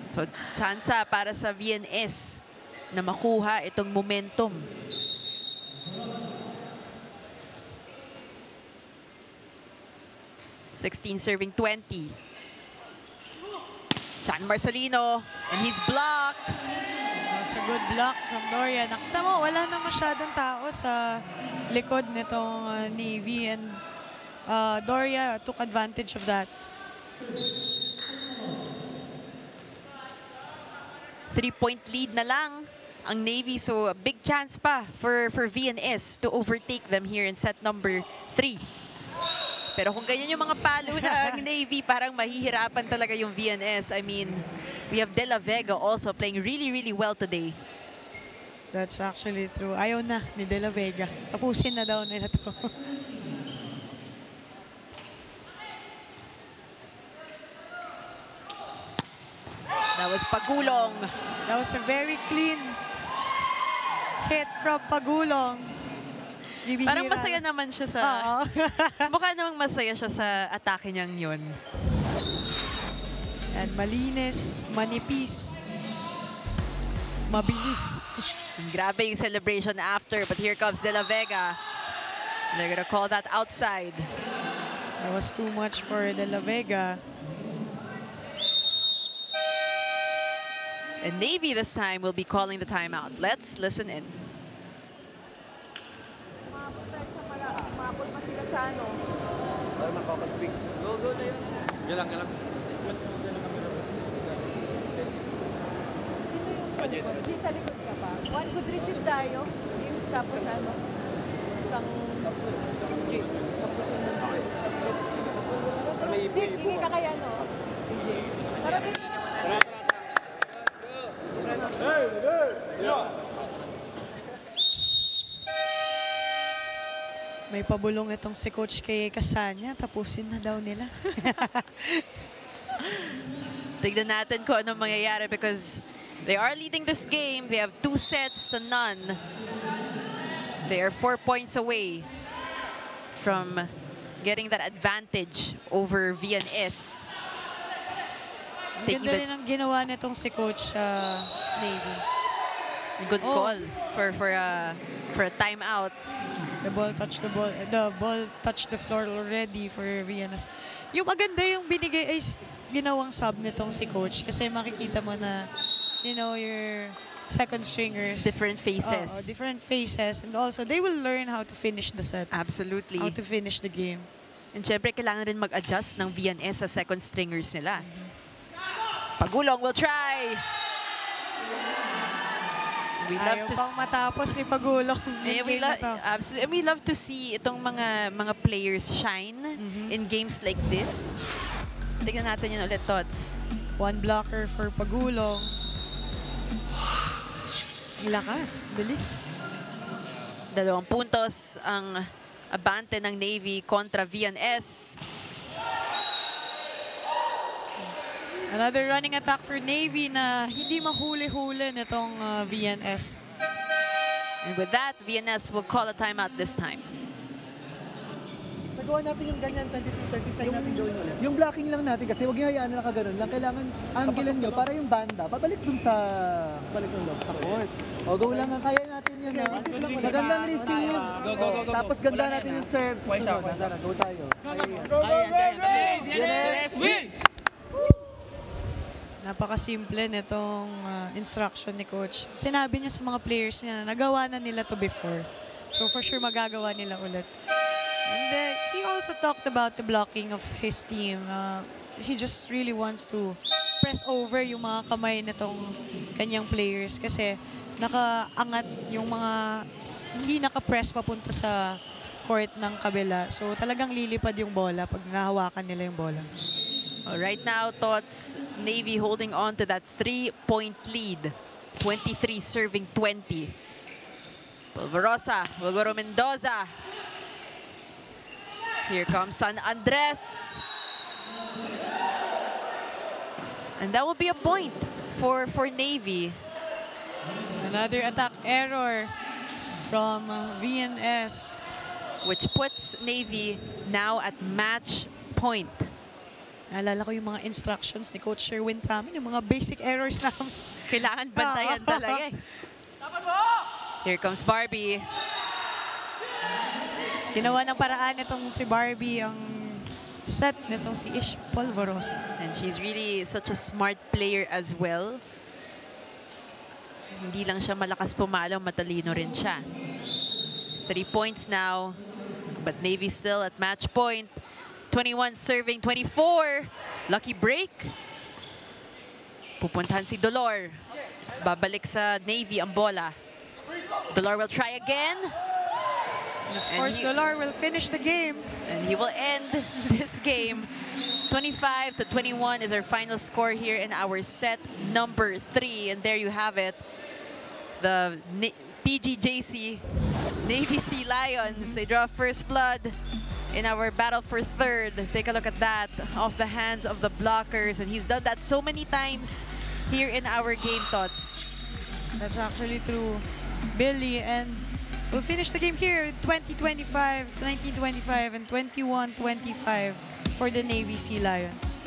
Speaker 2: So, tsansa para sa VNS na makuha itong momentum. (16 serving 20). Chan Marcelino, and he's blocked.
Speaker 3: That's a good block from Doria. Nakita mo, wala na masyadong tao sa likod nitong Navy, and Doria took advantage of that.
Speaker 2: 3-point lead na lang ang Navy, so a big chance pa for VNS to overtake them here in set number 3. Pero kung ganyan yung mga palo ng Navy, parang mahihirapan talaga yung VNS. I mean, we have De La Vega also playing really well today.
Speaker 3: That's actually true. Ayaw na ni De La Vega. Tapusin na daw nila to.
Speaker 2: That was Pagulong.
Speaker 3: That was a very clean hit from Pagulong. Bibihira.
Speaker 2: Parang masaya naman siya sa...
Speaker 3: Oo.
Speaker 2: Mukha namang masaya siya sa atake niyang yun.
Speaker 3: And malinis, manipis, mabilis.
Speaker 2: Grabe yung celebration after, but here comes De La Vega. They're gonna call that outside.
Speaker 3: That was too much for De La Vega.
Speaker 2: And Navy this time will be calling the timeout. Let's listen in.
Speaker 10: G, sa likod ka pa. One good receive tayo. Tapos ano? Isang G. Tapos yung Dick, hingi ka kaya no? G. Para din.
Speaker 3: May pabulong itong si Coach kay Casania. Tapusin na daw nila.
Speaker 2: Tignan natin kung anong mangyayari because they are leading this game. They have 2 sets to none. They are 4 points away from getting that advantage over VNS.
Speaker 3: Ang ganda rin ang ginawa nitong si Coach Navy.
Speaker 2: Good call for a timeout.
Speaker 3: The ball touched the floor already for VNS. Yung maganda yung binigay ay ginawang sub nitong si Coach kasi makikita mo na your second stringers.
Speaker 2: Different faces.
Speaker 3: Different faces. And also, they will learn how to finish the set.
Speaker 2: Absolutely.
Speaker 3: How to finish the game.
Speaker 2: And syempre, kailangan rin mag-adjust ng VNS sa second stringers nila. Pagulong will try. We love
Speaker 3: Ayaw pang matapos ni Pagulong.
Speaker 2: Absolutely. We love to see itong mga players shine in games like this. Tignan natin yun ulit, Tots.
Speaker 3: One blocker for Pagulong. Lakas, bilis.
Speaker 2: 2 puntos ang abante ng Navy kontra VNS.
Speaker 3: Another running attack for Navy na hindi mahuli-huli nitong VNS.
Speaker 2: And with that, VNS will call a timeout this time.
Speaker 6: Nagawa natin yung ganyan, 23-35 natin gawin ulit. Yung blocking lang natin kasi huwag yung hayaan na nakaganon lang. Kailangan anggilan nyo para yung banda, pabalik dun sa court. O, go lang ang kaya natin yan. Magandang receive. Tapos ganda natin yung serve. Susunod. Go tayo.
Speaker 3: Napakasimple nitong instruction ni Coach. Sinabi niya sa mga players niya na nagawa na nila to before. So for sure magagawa nila ulit. And he also talked about the blocking of his team. He just really wants to press over yung mga kamay nitong kanyang players kasi nakaangat yung mga hindi naka-press papunta sa court ng kabila. So talagang lilipad yung bola pag nahawakan nila yung bola.
Speaker 2: Right now, Tots, Navy holding on to that 3-point lead. 23 serving 20. Pulverosa will go to Mendoza. Here comes San Andres. And that will be a point for Navy.
Speaker 3: Another attack error from VNS.
Speaker 2: Which puts Navy now at match point.
Speaker 3: Naalala ko yung mga instructions ni Coach Sherwin sa amin, yung mga basic errors namin.
Speaker 2: Kailangan bantayan talaga eh. Here comes Barbie.
Speaker 3: Ginawa ng paraan itong si Barbie ang set nitong si Ish Polvorosa.
Speaker 2: And she's really such a smart player as well. Hindi lang siya malakas pumalaw, matalino rin siya. 3 points now, but Navy still at match point. 21 serving 24. Lucky break. Pupuntahan si Dolor. Babalik sa Navy ang bola. Dolor will try again.
Speaker 3: And of course, Dolor will finish the game.
Speaker 2: And he will end this game. 25-21 is our final score here in our set number 3. And there you have it. The PGJC Navy Sea Lions. They draw first blood in our battle for third. Take a look at that, off the hands of the blockers. And he's done that so many times here in our game thoughts.
Speaker 3: That's actually true, Billy. And we'll finish the game here, 20-25, 19-25, and 21-25 for the Navy Sea Lions.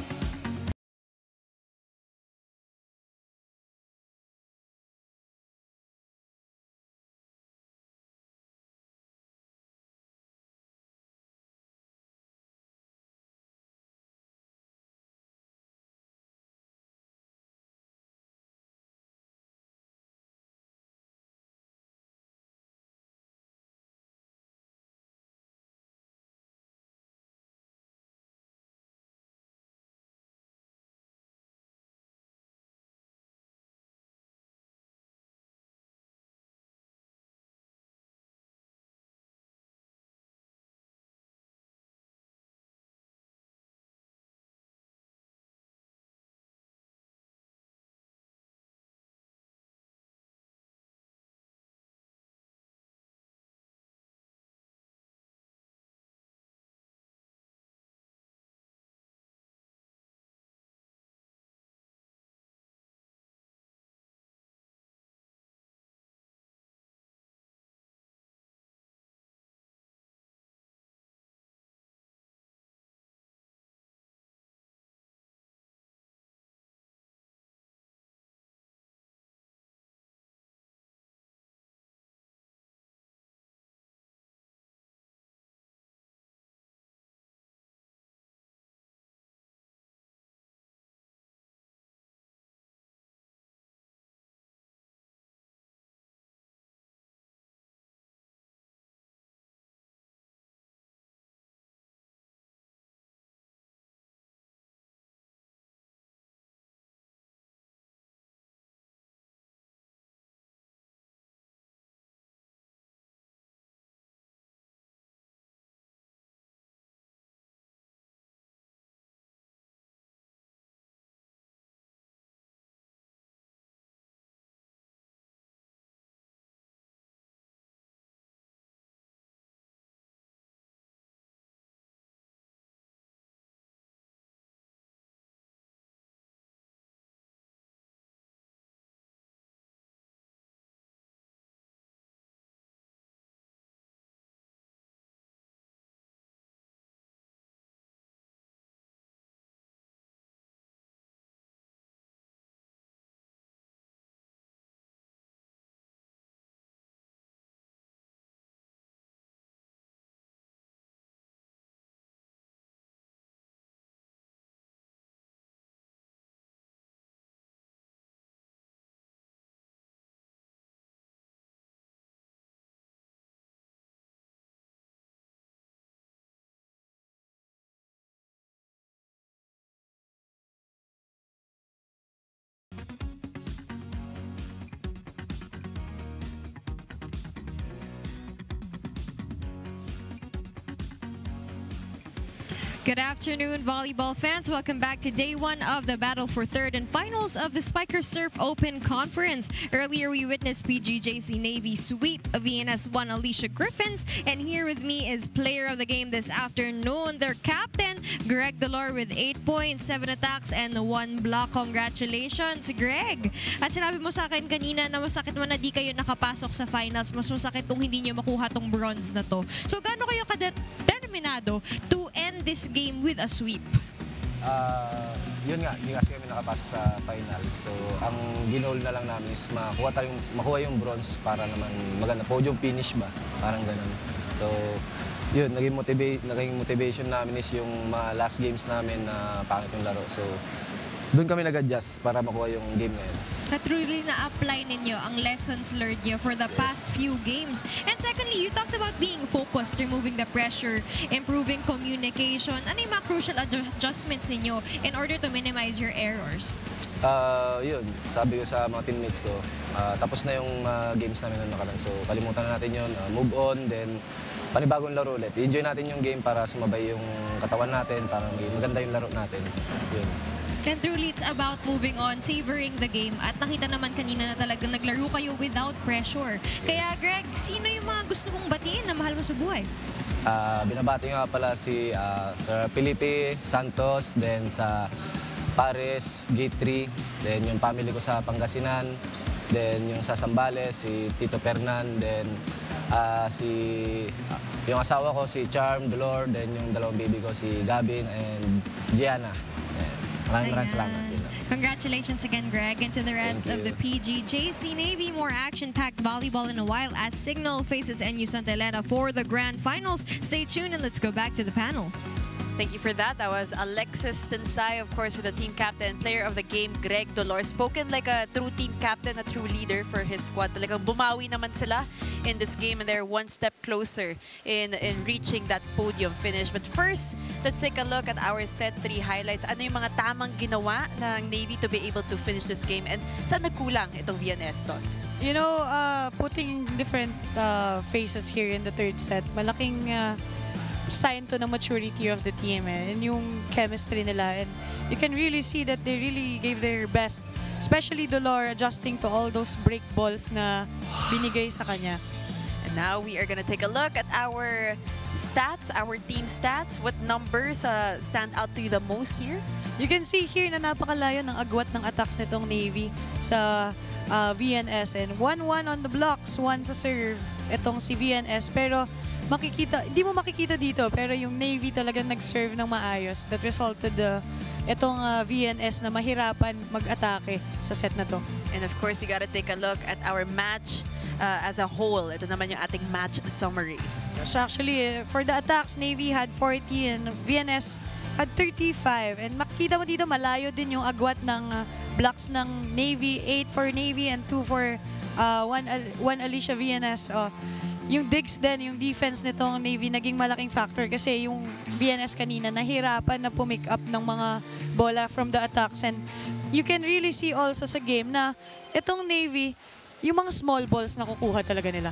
Speaker 4: Good afternoon, volleyball fans. Welcome back to day one of the battle for third and finals of the Spikers Surf Open Conference. Earlier, we witnessed PGJC Navy sweep VNS1 Alicia Griffins. And here with me is player of the game this afternoon, their captain, Greg Delor, with 8 points, 7 attacks, and 1 block. Congratulations, Greg! At sinabi mo sa akin kanina na masakit man na di kayo nakapasok sa finals. Mas masakit kung hindi nyo makuha tong bronze na to. So, gaano kayo determinado to end this game with a sweep?
Speaker 11: Yun nga, hindi kasi kami nakapasok sa finals. So, ang ginol na lang namin is makuha yung bronze para naman maganda. Podium finish ba? Parang ganun. So, yun, naging motivation namin is yung mga last games namin na pangit yung laro. So, doon kami nag-adjust para makuha yung game ngayon.
Speaker 4: At really na-apply ninyo ang lessons learned nyo for the past few games. And secondly, you talked about being focused, removing the pressure, improving communication. Ano yung mga crucial adjustments ninyo in order to minimize your errors?
Speaker 11: Yun, sabi ko sa mga teammates ko, tapos na yung games namin na nakaraan. So, kalimutan na natin yun, move on, then panibagong laro ulit. Enjoy natin yung game para sumabay yung katawan natin, para maganda yung laro natin. Yun.
Speaker 4: And truly, it's about moving on, savoring the game. At nakita naman kanina na talagang naglaro kayo without pressure. Kaya Greg, sino yung mga gusto mong batiin na mahal mo sa buhay?
Speaker 11: Binabati nga pala si Sir Felipe Santos, then sa Pares, Gate 3, then yung family ko sa Pangasinan, then yung sa Zambales, si Tito Fernan, then yung asawa ko, si Charm, Dolor, then yung dalawang baby ko, si Gavin and Gianna. Maraming salamat.
Speaker 4: Congratulations again, Greg, and to the rest of the PGJC Navy. More action-packed volleyball in a while as Signal faces NU Santa Elena for the grand finals. Stay tuned and let's go back to the panel.
Speaker 2: Thank you for that. That was Alexis Tensay, of course, with the team captain, player of the game, Greg Dolor. Spoken like a true team captain, a true leader for his squad. Talagang bumawi naman sila in this game and they're one step closer in reaching that podium finish. But first, let's take a look at our set 3 highlights. Ano yung mga tamang ginawa ng Navy to be able to finish this game and saan nagkulang itong VNS, Tots?
Speaker 3: You know, putting different faces here in the third set, malaking sign to the maturity of the team and yung chemistry nila, and you can really see that they really gave their best, especially Dolor adjusting to all those break balls na binigay sa kanya.
Speaker 2: And now we are gonna take a look at our stats, our team stats. What numbers stand out to you the most here?
Speaker 3: You can see here na napakalayo ng agwat ng attacks nitong Navy sa VNS, and 1-1 on the blocks, 1 sa serve itong si VNS, pero makikita, hindi mo makikita dito, pero yung Navy talagang nag-serve ng maayos. That resulted itong VNS na mahirapan mag-atake sa set na to.
Speaker 2: And of course, you gotta take a look at our match as a whole. Ito naman yung ating match summary.
Speaker 3: So actually, for the attacks, Navy had 40 and VNS had 35. And makikita mo dito, malayo din yung agwat ng blocks ng Navy. 8 for Navy and 2 for 1 Alicia VNS. Yung digs din, yung defense nitong Navy naging malaking factor kasi yung VNS kanina nahirapan na pumick up ng mga bola from the attacks, and you can really see also sa game na itong Navy, yung mga small balls na kukuha talaga nila.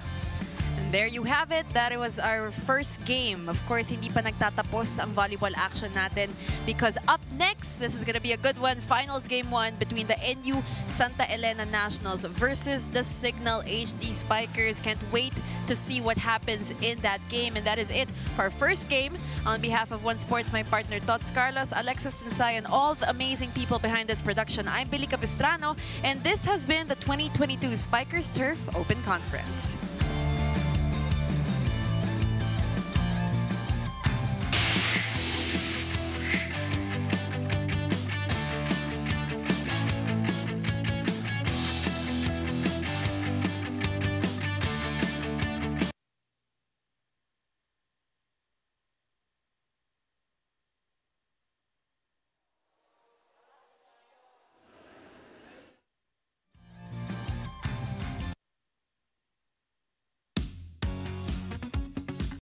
Speaker 2: There you have it. That was our first game. Of course, hindi pa nagtatapos ang volleyball action natin because up next, this is gonna be a good one. Finals game 1 between the NU Santa Elena Nationals versus the Signal HD Spikers. Can't wait to see what happens in that game. And that is it for our first game. On behalf of One Sports, my partner Tots Carlos, Alexis Tensay, and all the amazing people behind this production, I'm Billy Capistrano, and this has been the 2022 Spikers Turf Open Conference.